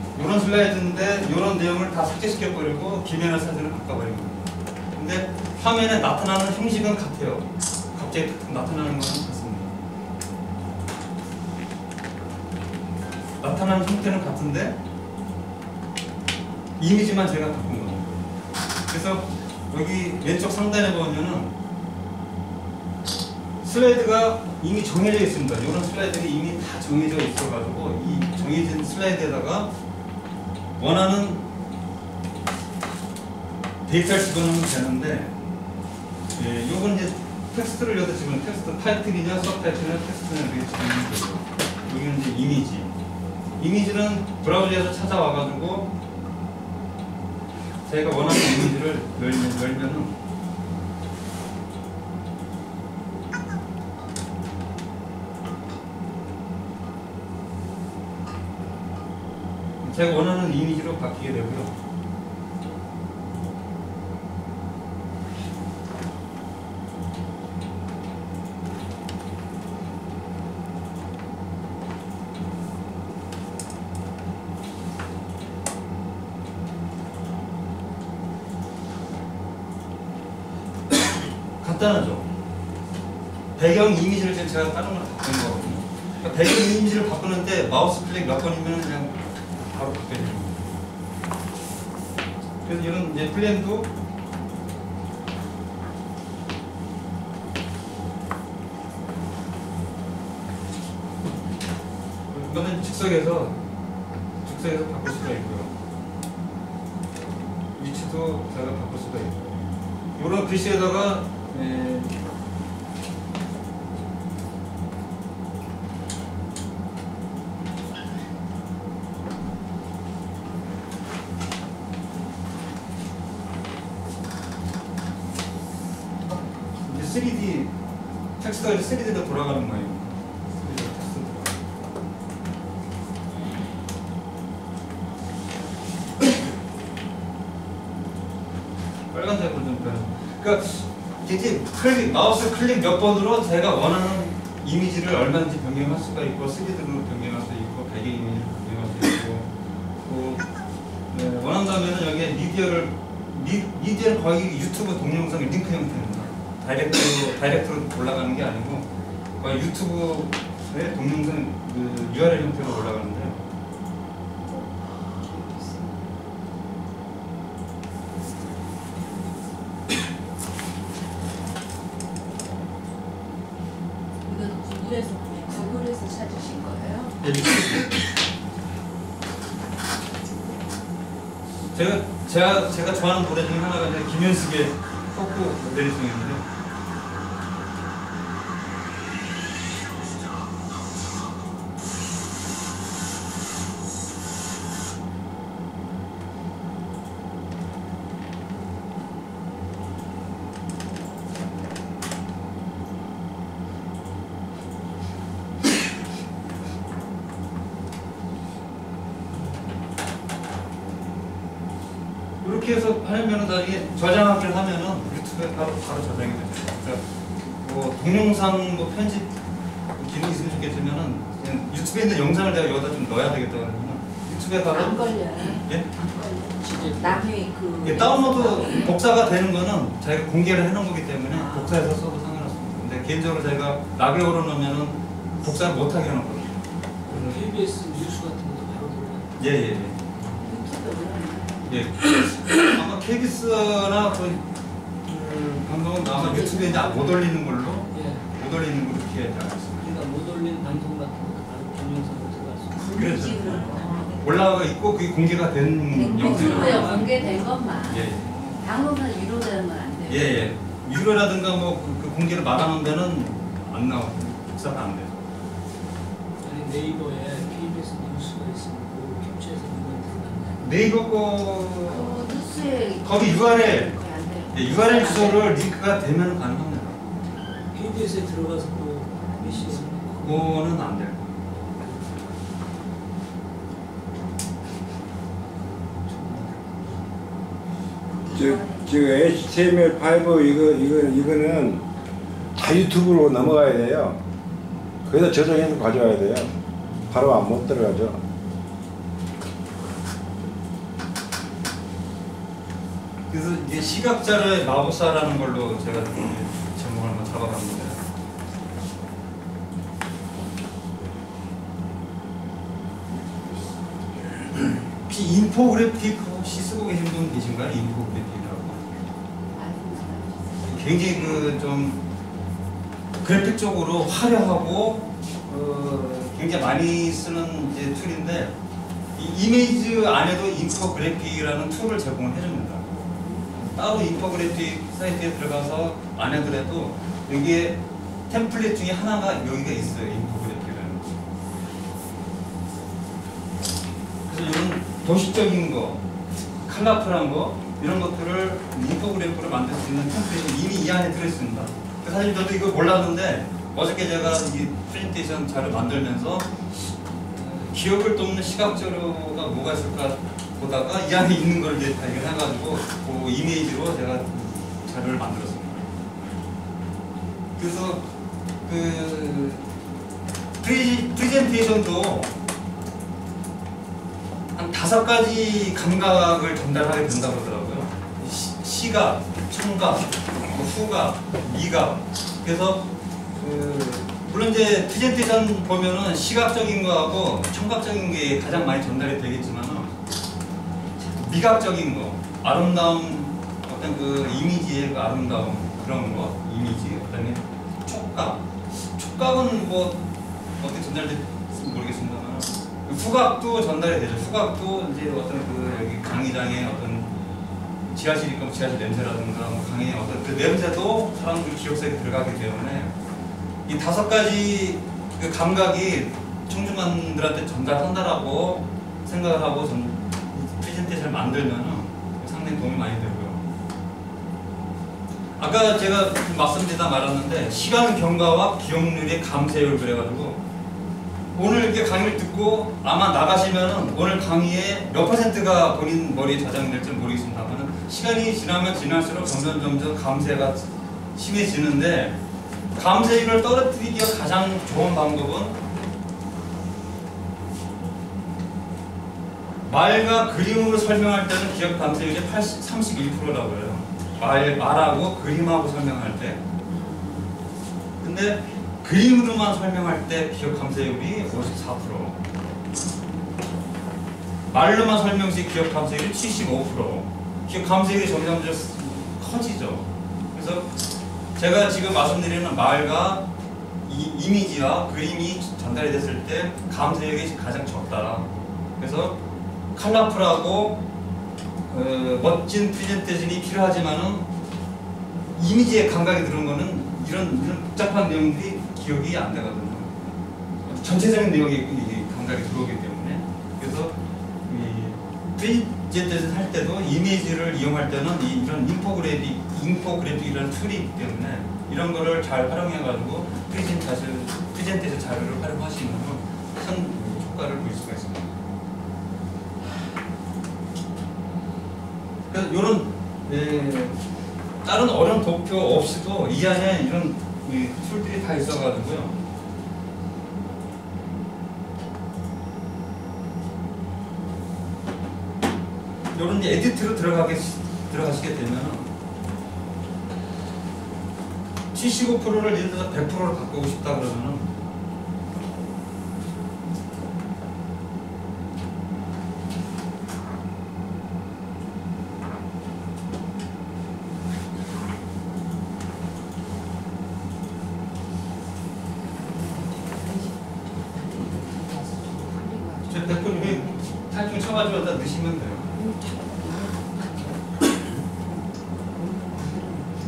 요런 내용을 다 삭제시켜 버리고 기면화 사진을 바꿔버린 거예요. 근데 화면에 나타나는 형식은 같아요. 갑자기 나타나는 것은 같습니다. 나타나는 형태는 같은데 이미지만 제가 바꾼 거예요. 그래서 여기 왼쪽 상단에 보면은 슬라이드가 이미 정해져 있습니다. 이런 슬라이드가 이미 다 정해져 있어가지고 이 정해진 슬라이드에다가 원하는 데이터를 집어넣으면 되는데, 예, 요건 이제 텍스트를 여기다 집어넣으면 텍스트 타이틀이냐 서브타이틀이냐 텍스트냐 이렇게 집어넣는 거죠. 여기는 이제 이미지는 브라우저에서 찾아와가지고 제가 원하는 이미지를 열면은 제가 원하는 이미지로 바뀌게 되고요. 간단하죠. 배경 이미지를 제가 다른 걸 바꾸는 거거든요. 그러니까 배경 이미지를 바꾸는데 마우스 클릭 몇 번이면 그냥 바로 바뀌어요. 그래서 이런 이제 플랜도 이거는 즉석에서 바꿀 수가 있고요. 위치도 제가 바꿀 수가 있고요. 이런 글씨에다가 이제 3D 텍스트가 이제 3D로 돌아가는 거예요. 3D 텍스트 빨간색으로 좀 변해. 그러니까 이제 마우스 클릭 몇 번으로 제가 원하는 이미지를 얼마든지 변경할 수가 있고 3D로 변경할 수 있고 배경 이미지를 변경할 수 있고 또 원한다면은 여기에 미디어는 거의 유튜브 동영상 링크 형태입니다. 다이렉트로 올라가는 게 아니고 거의 유튜브의 동영상 URL 형태로 올라가는데요. 구글에서 찾으신 거예요? 제가 좋아하는 노래 중에 하나가 이제 김현숙의 포크 모델리송인데 이렇게 해서 하면은 나중에 저장하기를 하면은 유튜브에 바로 저장이 됩니다. 그러니까 뭐 동영상 뭐 편집 기능이 있으면 좋겠지만은 그냥 유튜브에 있는 영상을 내가 여기다 좀 넣어야 되겠다 그러면 유튜브에 바로 안 걸려요. 예? 안 걸려. 남의 예, 다운로드 복사가 되는 거는 자기가 공개를 해놓은 거기 때문에 복사해서 써도 상관없습니다. 근데 개인적으로 제가 낙에 올려놓으면은 복사를 못하게 해놓거든요. KBS 뉴스 같은 것도 바로 들어요. 예예예. 예. 아마 KBS나 방송은 아마 유튜브에 이제 못 올리는 걸로 예. 못 올리는 걸로 이렇게 하지 않았습니다. 그러니까 못 올린 방송 같은 것도 바로 동영상으로 들어갈 수 있어요. 그래서 올라가 있고 그게 공개가 된 유튜브에 영상이에요. 공개된 것만. 예. 방송은 유료되면 안 돼요. 예예. 유료라든가 뭐 그 공개를 말하는 데는 안 나와요. 복사가 안 돼요. 아니 네이버에 KBS 뉴스가 있으면 그 캡처해서 이건 들어갔나요? 네이버 거 뉴스 수에 거기 URL, 거의 안 돼요. 네, URL 주소를 링크가 되면 가능합니다. KBS에 들어가서 또 메시지 그거는 안 돼요. 저 HTML5 이거는 다 유튜브로 넘어가야 돼요. 거기다 저장해서 가져와야 돼요. 바로 안 못 들어가죠. 그래서 이게 시각자를 마법사라는 걸로 제가 제목을 한번 잡아봤는데 혹시 인포그래픽 혹시 쓰고 계신 분 계신가요? 인포그래픽이라고 굉장히 그 좀 그래픽적으로 화려하고 굉장히 많이 쓰는 이제 툴인데 이 이미지 안에도 인포그래픽이라는 툴을 제공을 해줍니다. 따로 인포그래픽 사이트에 들어가서 안 하더라도 여기에 템플릿 중에 하나가 여기가 있어요. 인포그래픽이라는. 그래서 이런 도식적인 거, 컬러풀한 거 이런 것들을 인포그래픽으로 만들 수 있는 템플릿이 이미 이 안에 들어있습니다. 사실 저도 이거 몰랐는데 어저께 제가 이 프레젠테이션 자료 만들면서 기억을 돕는 시각 자료가 뭐가 있을까 보다가 이 안에 있는 걸 이제 발견해가지고 그 이미지로 제가 자료를 만들었습니다. 그래서 그 프레젠테이션도 한 5가지 감각을 전달하게 된다고 하더라고요. 시각, 청각, 후각, 미각. 그래서 물론 이제 프레젠테이션 보면은 시각적인 거하고 청각적인 게 가장 많이 전달이 되겠지만은 미각적인 거, 아름다운 어떤 그 이미지의 그 아름다움 그런 거, 이미지, 그다음에 촉각은 뭐 어떻게 전달될지 모르겠습니다만 후각도 전달이 되죠. 후각도 이제 어떤 그 여기 강의장의 어떤 지하실이 있고 지하실 냄새라든가 뭐 강의 어떤 그 냄새도 사람들 기억 속에 들어가기 때문에 이 5가지 그 감각이 청중만들한테 전달한다라고 생각을 하고 프레젠테이션을 만들면 상당히 도움이 많이 되고요. 아까 제가 말씀드리다 말았는데 시간 경과와 기억률의 감세율 그래가지고 오늘 이렇게 강의를 듣고 아마 나가시면은 오늘 강의의 몇 %가 본인 머리에 저장될지 모르겠습니다만 시간이 지나면 지날수록 점점 감세가 심해지는데 감세율을 떨어뜨리기가 가장 좋은 방법은 말과 그림으로 설명할 때는 기억 감세율이 31%라고 해요. 말하고 그림하고 설명할 때. 근데 그림으로만 설명할 때 기억 감세율이 54%. 말로만 설명 시 기억 감세율이 75%. 기억 감세율이 점점 커지죠. 그래서 제가 지금 말씀드리는 말과 이미지와 그림이 전달이 됐을 때 감세율이 가장 적다. 그래서 컬러풀하고 멋진 프레젠테이션이 필요하지만은 이미지의 감각이 들어온 거는 이런 복잡한 내용들이 기억이 안 되거든요. 전체적인 내용이 감각이 들어오기 때문에 그래서 프레젠테이션 할 때도 이미지를 이용할 때는 이런 인포그래픽이라는 툴이 있기 때문에 이런 거를 잘 활용해가지고 프레젠테이션 자료를 활용하시면 큰 효과를 볼 수가 있습니다. 그래서 이런 다른 어려운 도표 없이도 이 안에 이런 툴들이 다 있어가지고요. 이런 이제 에디트로 들어가시게 되면 75%를 예를 들어서 100%로 바꾸고 싶다 그러면은 저 100% 탈중 쳐가지고 다 넣으시면 돼요.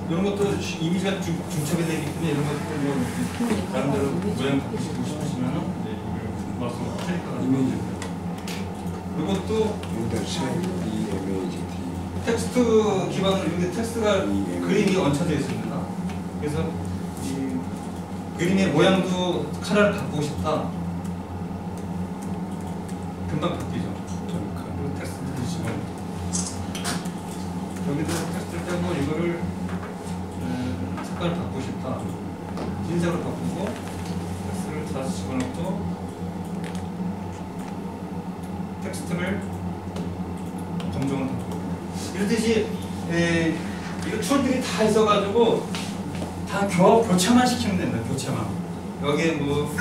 이런 것도 이미지가 중첩이 되기 때문에 이런 것도 뭐 다른 데로 모양 바꾸시고 싶으시면은 이걸 말씀을 클릭하가지고 이미지. 이것도 여기다 이 이미지 텍스트 기반으로 여기 텍스트가 그림이 얹혀져 있습니다. 그래서 이 그림의 모양도 컬러를 바꾸고 싶다. 금방 바뀌죠. 그리고 텍스트를 집어넣고 여기도 텍스트를 떼고 이거를 색깔을 바꾸고 싶다. 흰색으로 바꾸고 텍스트를 다시 집어넣고 텍스트를 검정으로 바꾸고 이렇듯이 이 툴들이 다 있어가지고 다 교체만 시키면 됩니다. 교체만. 여기에 뭐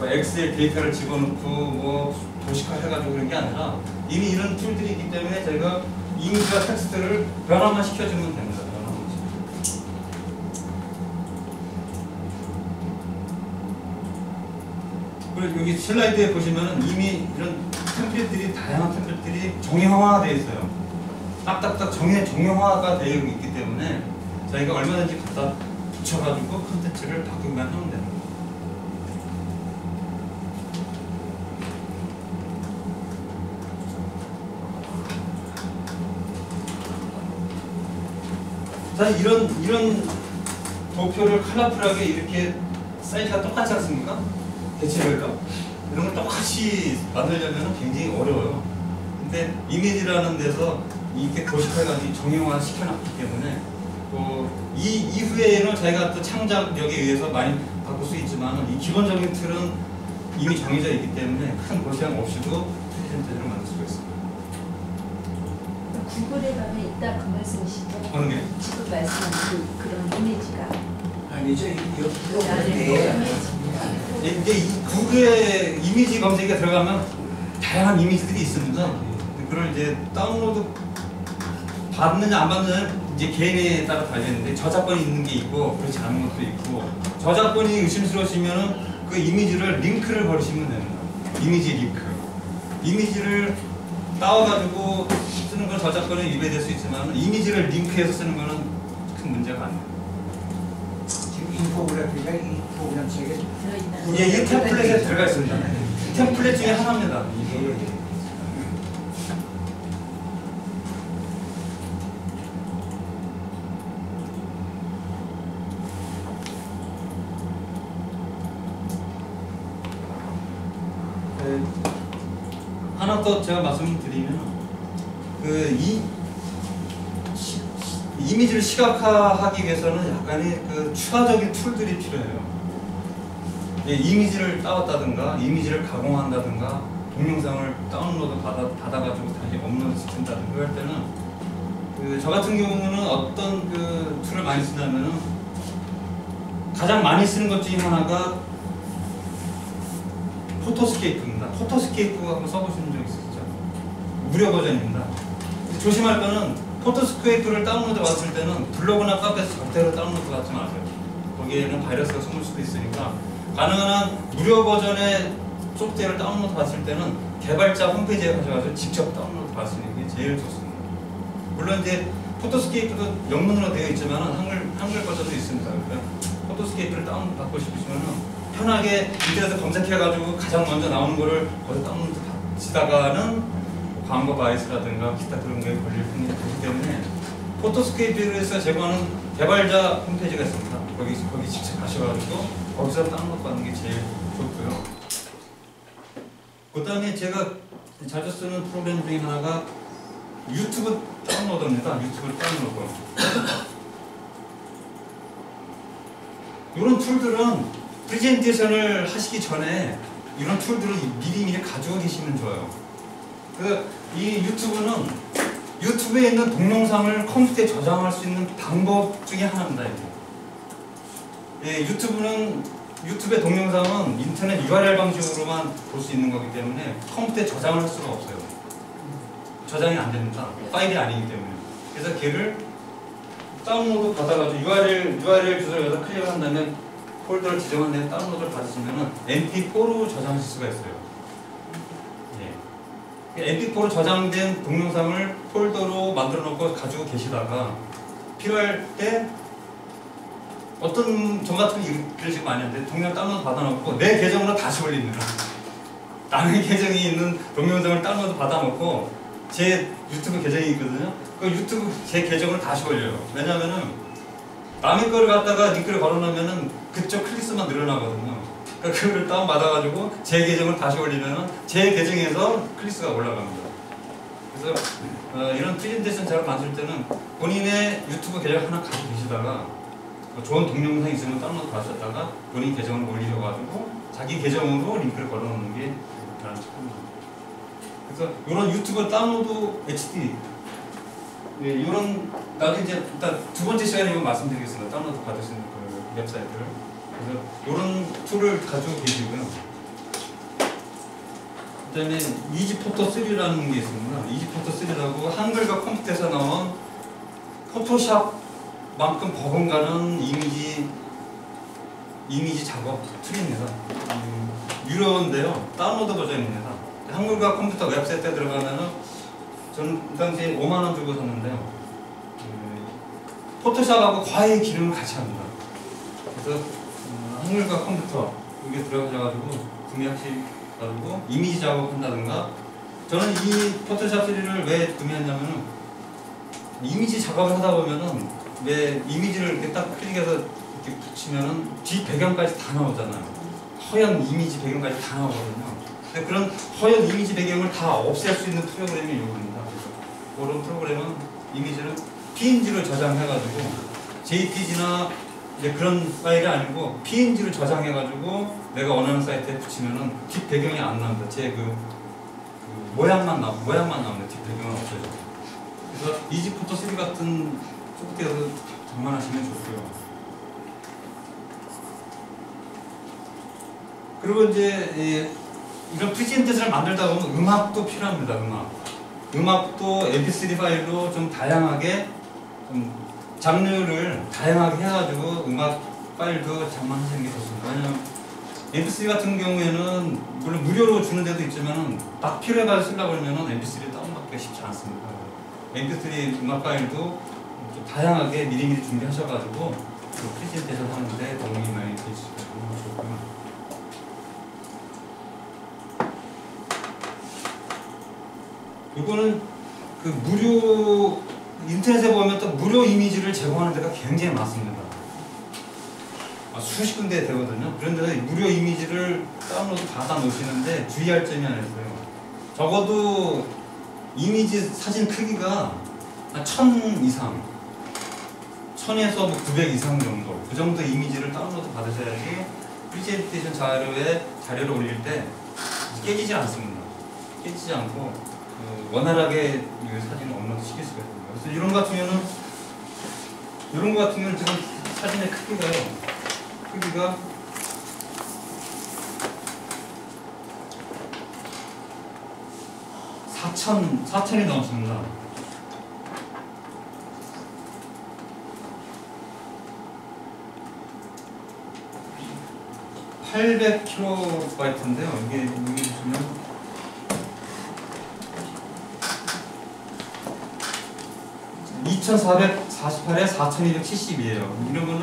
엑셀 데이터를 집어넣고 뭐 도식화 해가지고 그런 게 아니라 이미 이런 툴들이 있기 때문에 저희가 이미지와 텍스트를 변화만 시켜주면 됩니다. 변화만 시켜주면. 그리고 여기 슬라이드에 보시면은 이미 이런 템플릿들이 다양한 템플릿들이 정형화되어 있어요. 딱딱딱 정형화가 되어 있기 때문에 저희가 얼마든지 갖다 붙여가지고 컨텐츠를 바꾸기만 하면 됩니다. 자, 이런 도표를 컬러풀하게 이렇게 사이즈가 똑같지 않습니까? 대체별로 이런 걸 똑같이 만들려면 굉장히 어려워요. 근데 이미지라는 데서 이렇게 도식화해가지고 정형화 시켜놨기 때문에 또 이후에는 저희가 또 창작력에 의해서 많이 바꿀 수 있지만 이 기본적인 틀은 이미 정해져 있기 때문에 큰 고생 없이도 프레젠테이션을 만들 수가 있습니다. 구글에 가면 있다 그 말씀이시죠? 어느 게? 지금 말씀한 그런 이미지가 아니죠. 이렇게 이제 이 구글에 이미지 검색에 들어가면 다양한 이미지들이 있습니다. 그걸 이제 다운로드 받느냐 안 받느냐 이제 개인에 따라 달리는데 저작권이 있는 게 있고 그렇지 않은 것도 있고 저작권이 의심스러우시면은 그 이미지를 링크를 걸으시면 됩니다. 이미지 링크. 이미지를 따와가지고 쓰는 건 저작권에 위배될 수 있지만 이미지를 링크해서 쓰는 거는 큰 문제가 아니에요. 지금 인포그래피가 이 프로그램 책에 들어있다. 예, 이 템플릿에 들어가 있습니다. 템플릿 중에 하나입니다. 하나 더 제가 말씀드리면 이미지를 시각화하기 위해서는 약간의 그 추가적인 툴들이 필요해요. 이미지를 따왔다든가 이미지를 가공한다든가 동영상을 다운로드 받아가지고 다시 업로드 시킨다든가 할 때는 저 같은 경우는 어떤 그 툴을 많이 쓰냐면은 가장 많이 쓰는 것 중에 하나가 포토스케이프입니다. 포토스케이프 한번 써보시는 적 있으시죠? 무료 버전입니다. 조심할 거는 포토스케이프를 다운로드 받을 때는 블로그나 카페에서 절대로 다운로드 받지 마세요. 거기에는 바이러스가 숨을 수도 있으니까 가능한 한 무료 버전의 소프트웨어를 다운로드 받을 때는 개발자 홈페이지에 가셔서 직접 다운로드 받으시는 게 제일 좋습니다. 물론 이제 포토스케이프도 영문으로 되어 있지만 한글 버전도 있습니다. 그러니까 포토스케이프를 다운로드 받고 싶으시면 편하게 인터넷에 검색해가지고 가장 먼저 나오는 거를 거기서 다운로드 받으시다가는 광고 바이스라든가 기타 그런 거에 걸릴 확률이 크기 때문에 포토스케이프에서 제공하는 개발자 홈페이지가 있습니다. 거기 직접 가셔가지고 거기서 다운로드 받는 게 제일 좋고요. 그 다음에 제가 자주 쓰는 프로그램 중에 하나가 유튜브 다운로드입니다. 유튜브 다운로드. 이런 툴들은 프레젠테이션을 하시기 전에 이런 툴들을 미리 가지고 계시면 좋아요. 이 유튜브는 유튜브에 있는 동영상을 컴퓨터에 저장할 수 있는 방법 중에 하나입니다. 유튜브의 동영상은 인터넷 URL 방식으로만 볼 수 있는 거기 때문에 컴퓨터에 저장을 할 수가 없어요. 저장이 안 됩니다. 파일이 아니기 때문에. 그래서 걔를 다운로드 받아가지고 URL 주소를 여기다 클릭을 한 다음에 폴더를 지정한 다음에 다운로드를 받으시면 MP4로 저장하실 수가 있어요. MP4로 저장된 동영상을 폴더로 만들어 놓고 가지고 계시다가 필요할 때 어떤 저 같은 이런 식으로 많이 하는데 동영상 다운로드 받아놓고 내 계정으로 다시 올립니다. 남의 계정이 있는 동영상을 다운로드 받아놓고 제 유튜브 계정이 있거든요. 그 유튜브 제 계정을 다시 올려요. 왜냐면은 남의 거를 갖다가 링크를 걸어놓으면은 그쪽 클릭수만 늘어나거든요. 그러니까 그걸 다운받아가지고 제 계정을 다시 올리면은 제 계정에서 클릭수가 올라갑니다. 그래서 이런 프레젠테이션 자료 만들 때는 본인의 유튜브 계정 하나 가지고 계시다가 좋은 동영상 있으면 다운로드 받으셨다가 본인 계정을 올리셔가지고 자기 계정으로 링크를 걸어놓는 게 가장 좋습니다. 그래서 이런 유튜브 다운로드 HD 이런 나도 이제 일단 두 번째 시간에 이거 말씀드리겠습니다. 다운로드 받으시는 그 웹사이트를. 그래서 이런 툴을 가지고 계시고요. 그다음에 이지포토3라는 게 있습니다. 이지포토3라고 한글과 컴퓨터에서 나온 포토샵만큼 버금가는 이미지 작업 툴입니다. 유료인데요. 다운로드 버전입니다. 한글과 컴퓨터 웹사이트에 들어가면은 저는 그 당시에 5만 원 주고 샀는데요. 포토샵하고 과외 기능을 같이 합니다. 그래서 한글과 컴퓨터 여기 들어가셔가지고 구매하시고 이미지 작업한다든가 저는 이 포토샵 3를 왜 구매했냐면은 이미지 작업을 하다 보면은 내 이미지를 이렇게 딱 클릭해서 이렇게 붙이면은 뒷 배경까지 다 나오잖아요. 허연 이미지 배경까지 다 나오거든요. 근데 그런 허연 이미지 배경을 다 없앨 수 있는 프로그램이 이겁니다. 그런 프로그램은 이미지를 PNG로 저장해가지고 JPG나 이제 그런 파일이 아니고 PNG로 저장해가지고 내가 원하는 사이트에 붙이면은 뒷 배경이 안 나옵니다. 제 그 모양만 나옵니다. 뒷 배경은 없어져. 그래서 이지포토 3 같은 소프트웨어도 장만하시면 좋고요. 그리고 이제 이런 프레젠테이션을 만들다 보면 음악도 필요합니다. 음악도 mp3 파일로 좀 다양하게 좀 장르를 다양하게 해가지고 음악 파일도 장만하시는 게 좋습니다. 왜냐면 mp3 같은 경우에는 물론 무료로 주는 데도 있지만 딱 필요해가지고 쓰려고 그러면 mp3 다운받기가 쉽지 않습니다. mp3 음악 파일도 좀 다양하게 미리미리 준비하셔가지고 프레젠테이션 하는데 도움이 많이 되시면 좋고요. 이거는 그 무료 인터넷에 보면 또 무료 이미지를 제공하는 데가 굉장히 많습니다. 수십 군데 되거든요. 그런데 무료 이미지를 다운로드 받아 놓으시는데 주의할 점이 하나 있어요. 적어도 이미지 사진 크기가 한 1000 이상, 1000에서 900 이상 정도 그 정도 이미지를 다운로드 받으셔야지 프레젠테이션 자료를 올릴 때 깨지지 않습니다. 깨지지 않고 원활하게 사진을 업로드 시킬 수가 있습니다. 그래서 이런 거 같은 경우는 지금 사진의 크기가 4,000이 넘습니다. (800kb인데요) 이게 보시면 2448에 4270이에요. 이런 거는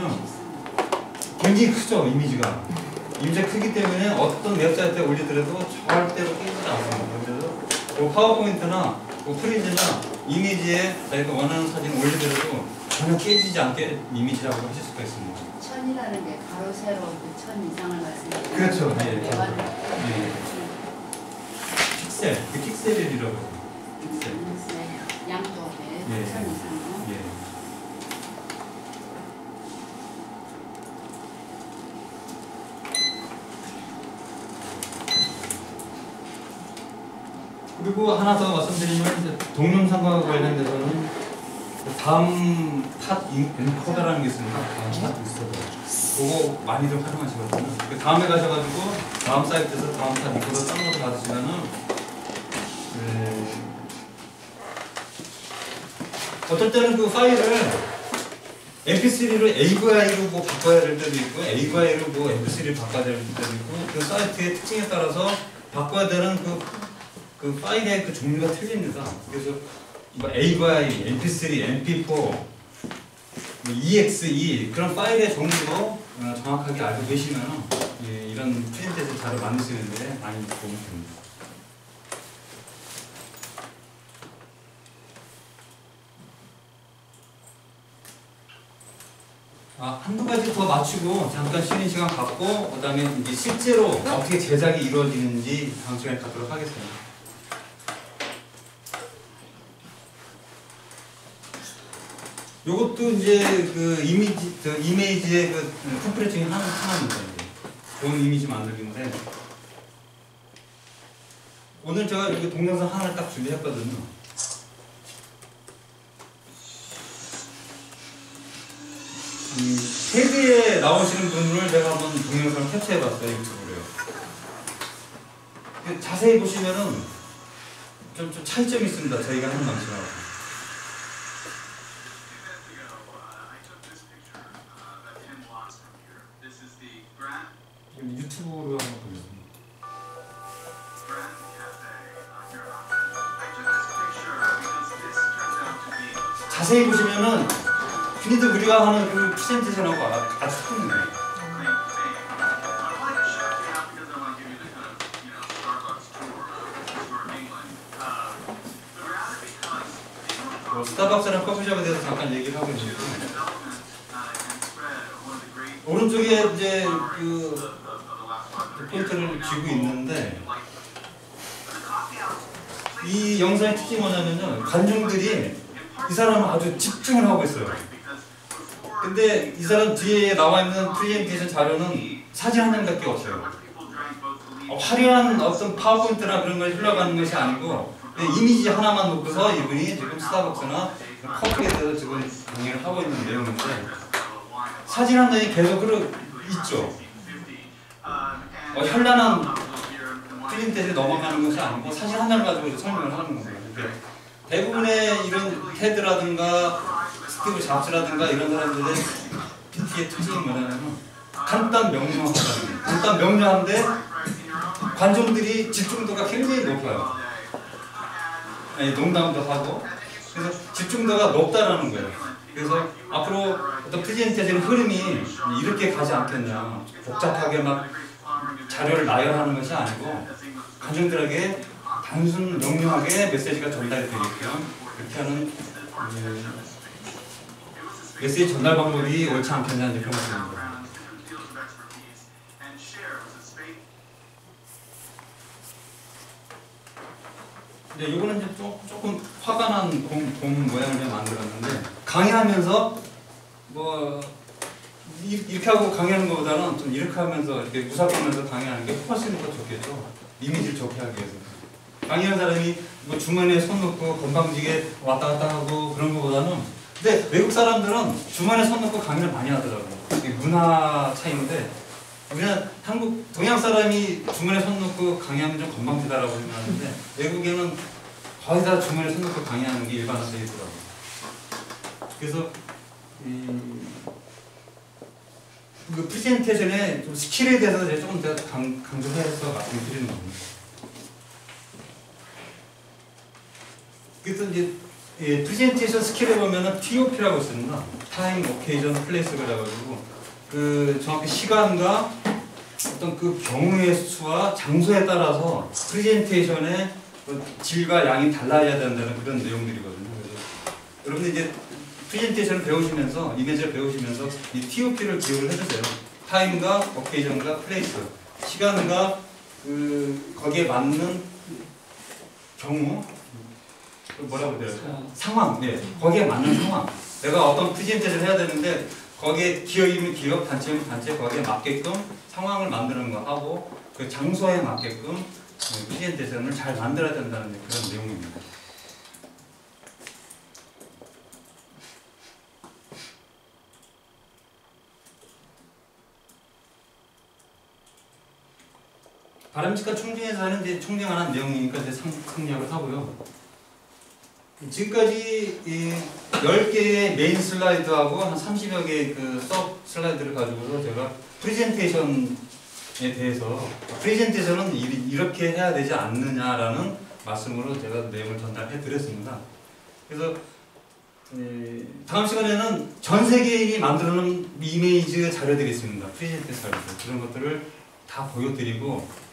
굉장히 크죠, 이미지가. 이미지가 크기 때문에 어떤 웹사이트에 올리더라도 절대로 깨지지 않습니다. 그래서 파워포인트나 프린트나 이미지에 자기가 원하는 사진을 올리더라도 전혀 깨지지 않게 이미지 작업을 하실 수가 있습니다. 천이라는 게 가로 세로 그 천 이상을 말씀드리는 그렇죠. 예. 예. 픽셀, 그 픽셀이라고 해요. 픽셀. 양쪽에 예. 천 이상. 예. 그리고 하나 더 말씀드리면 이제 동영상과 관련돼서는 다음 팟 엔코더라는 게 있습니다. 다음 팟 있어요. 그거 많이들 활용하시거든요. 그 다음에 가셔가지고 다음 사이트에서 다음 팟 엔코더 다운로드 받으시면은 어떨 때는 그 파일을 mp3로 AVI로 뭐 바꿔야 될 때도 있고 AVI로 뭐 mp3를 바꿔야 될 때도 있고 그 사이트의 특징에 따라서 바꿔야 되는 그 파일의 그 종류가 틀립니다. 그래서 뭐 AVI, mp3, mp4, 뭐 exe 그런 파일의 종류도 정확하게 알고 계시면 이런 프린트에서 자료 만드시는데 많이 도움이 됩니다. 한두 가지 더 맞추고 잠깐 쉬는 시간 갖고 그다음에 이제 실제로 어떻게 제작이 이루어지는지 다음 시간에 갖도록 하겠습니다. 요것도 이제 그 이미지의 그 템플릿 중에 하나입니다. 이제. 좋은 이미지 만들기인데 오늘 제가 이렇게 동영상 하나를 딱 준비했거든요. TED에 나오시는 분을 제가 한번 동영상을 캡처해봤어요. 유튜브로요. 자세히 보시면은 좀 차이점이 있습니다. 저희가 하는 방식하고. 유튜브로 한번 보겠습니다. 자세히 보시면은 흔히들 우리가 하는 그 프레젠테이션하고 아주 틀립니다. 스타벅스랑 커피숍에 대해서 잠깐 얘기를 하고 있는데 오른쪽에 이제 그 포인트를 쥐고 있는데 이 영상의 특징이 뭐냐면요, 관중들이 이 사람은 아주 집중을 하고 있어요. 근데 이 사람 뒤에 나와 있는 프레젠테이션 자료는 사진 한 장밖에 없어요. 화려한 어떤 파워포인트나 그런 것이 흘러가는 것이 아니고 이미지 하나만 놓고서 이분이 지금 스타벅스나 커피에 대해서 지금 강의를 하고 있는 내용인데 사진 한 장이 계속 있죠. 현란한 프레젠테이션이 넘어가는 것이 아니고 사진 한 장을 가지고 설명을 하는 거예요. 대부분의 이런 테드라든가 스티브 잡스라든가 이런 사람들의 PT의 특징이 뭐냐면 간단 명료하다는, 간단 명료한데 관중들이 집중도가 굉장히 높아요. 농담도 하고 그래서 집중도가 높다라는 거예요. 그래서 앞으로 어떤 프레젠테이션 흐름이 이렇게 가지 않겠냐, 복잡하게 막 자료를 나열하는 것이 아니고 관중들에게 단순 명료하게 메시지가 전달이 되게끔 그렇게 하는 메시지 전달 방법이 옳지 않겠냐 이제 그런 것입니다. 네, 이거는 이제 조금 화가 난 곰 모양을 만들었는데 강의하면서 뭐 이렇게 하고 강의하는 것보다는 좀 이렇게 하면서 이렇게 무삭하면서 강의하는 게 훨씬 더 좋겠죠. 이미지를 좋게 하기 위해서. 강의하는 사람이 뭐 주머니에 손 넣고 건방지게 왔다 갔다 하고 그런 것보다는, 근데 외국 사람들은 주머니에 손 넣고 강의를 많이 하더라고요. 이게 문화 차이인데 우리는 한국 동양 사람이 주머니에 손 넣고 강의하면 좀 건방지다라고 생각하는데 외국에는 거의 다 주머니에 손 넣고 강의하는 게 일반화되어 있더라고요. 그래서 그 프레젠테이션의 좀 스킬에 대해서 제가 조금 더 강조해서 말씀드리는 겁니다. 그래서 이제 프레젠테이션 스킬에 보면은 TOP라고 있습니다. 타임, 오케이전, 플레이스 그래가지고 그 정확히 시간과 어떤 그 경우의 수와 장소에 따라서 프레젠테이션의 그 질과 양이 달라야 된다는 그런 내용들이거든요. 그래서 여러분들 이제 프레젠테이션을 배우시면서, 이미지를 배우시면서 이 TOP를 기억을 해주세요. 타임과 오케이전과 플레이스, 시간과 그 거기에 맞는 경우, 뭐라고 해야 될까요? 상황, 네, 거기에 맞는 상황. 내가 어떤 프레젠테이션을 해야 되는데 거기에 기업이면 기업, 단체면 단체, 거기에 맞게끔 상황을 만드는 거 하고 그 장소에 맞게끔 프레젠테이션을 잘 만들어야 된다는 그런 내용입니다. 바람직한 총징에서 하는 총징을 한 내용이니까 이제 생략을 하고요. 지금까지 10개의 메인 슬라이드하고 한 30여 개의 그 서브 슬라이드를 가지고서 제가 프레젠테이션에 대해서 프레젠테이션은 이렇게 해야 되지 않느냐라는 말씀으로 제가 내용을 전달해 드렸습니다. 그래서 다음 시간에는 전 세계인이 만들어놓은 이미지 자료들이 있습니다. 프레젠테이션 자료들. 그런 것들을 다 보여드리고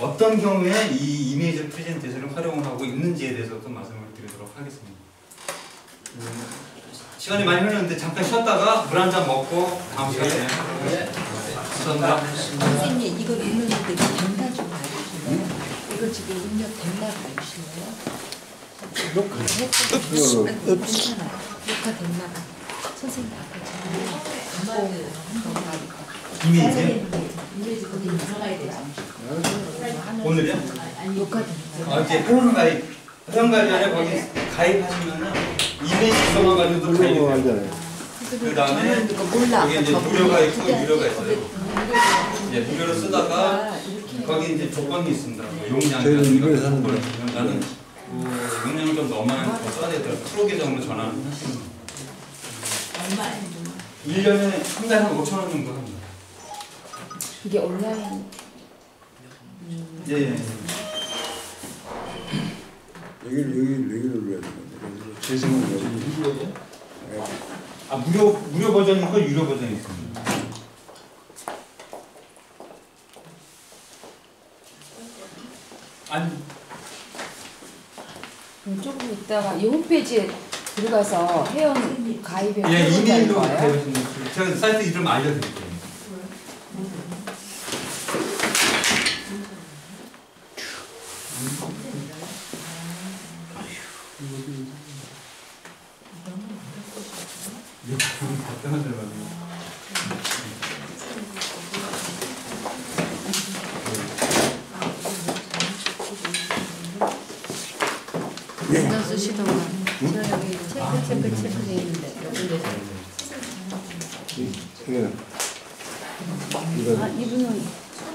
어떤 경우에 이 이미지 프레젠테이션을 활용을 하고 있는지에 대해서도 말씀을 드리도록 하겠습니다. 시간이 많이 흐르는데 잠깐 쉬었다가 물 한 잔 먹고 다음 시간에 감사합니다. 선생님 이거 누르는데 된다 좀 알려주세요. 이거 지금 입력 된다 알려주실래요? 괜찮아요. 녹화 됐나 봐. 선생님 아까 전에 이미 이제 이미지 거기 들어가야 되지. 오늘이요? 녹화됐나? 이제 회원 관련에 거기 가입하시면은 이메일 들어가가지고 가입해요. 그 다음에 거기 이제 무료가 있고 유료가 있어요. 이제 무료로 쓰다가 거기 이제 조건이 있습니다. 용량이 이걸 사는 거예요. 나는 용량을 좀 너무 더 써야 되더라고요. 프로 계정으로 전환을 하시는 거예요. 1년에 한 달에 한 5천 원 정도 합니다. 이게 온라인 예. 여기를 눌러야 되는데 재생을 눌러야 아 무료 버전이 있고 유료 버전이 있습니다. 아니 조금 있다가 이 홈페이지에 들어가서 회원 가입에 예 이메일로 거예요? 가입하시면 제가 사이트 이름 알려드릴게요. 먼저 쓰시던가. 저 여기 체크 돼 있는데 돼. 아 이분은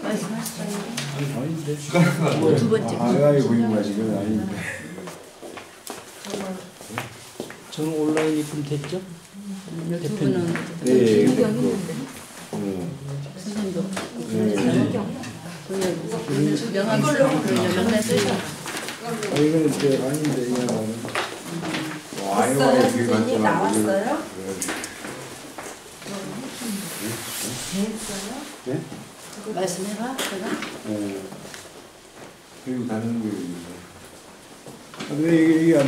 말씀하시잖아요. 아닌데. 두 번째. 아이고 이거 지금 아닌데. 저는 온라인 입금됐죠? 두 분은 네. 변경했는데 선생님도 그 명함 명단 쓰셔. 이거는 이제 아닌데 이거. 됐어요? 선생님 나왔어요? 네? 말씀해봐. 제가 여기 다른 거. 근데 이게 안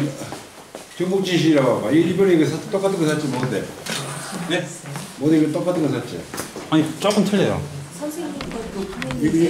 중국진실이라고 봐. 이번에 이거 똑같은 거 샀지 못해. 네? 못해 이거 똑같은 거 샀지. 아니 조금 틀려요. 선생님 것도 이게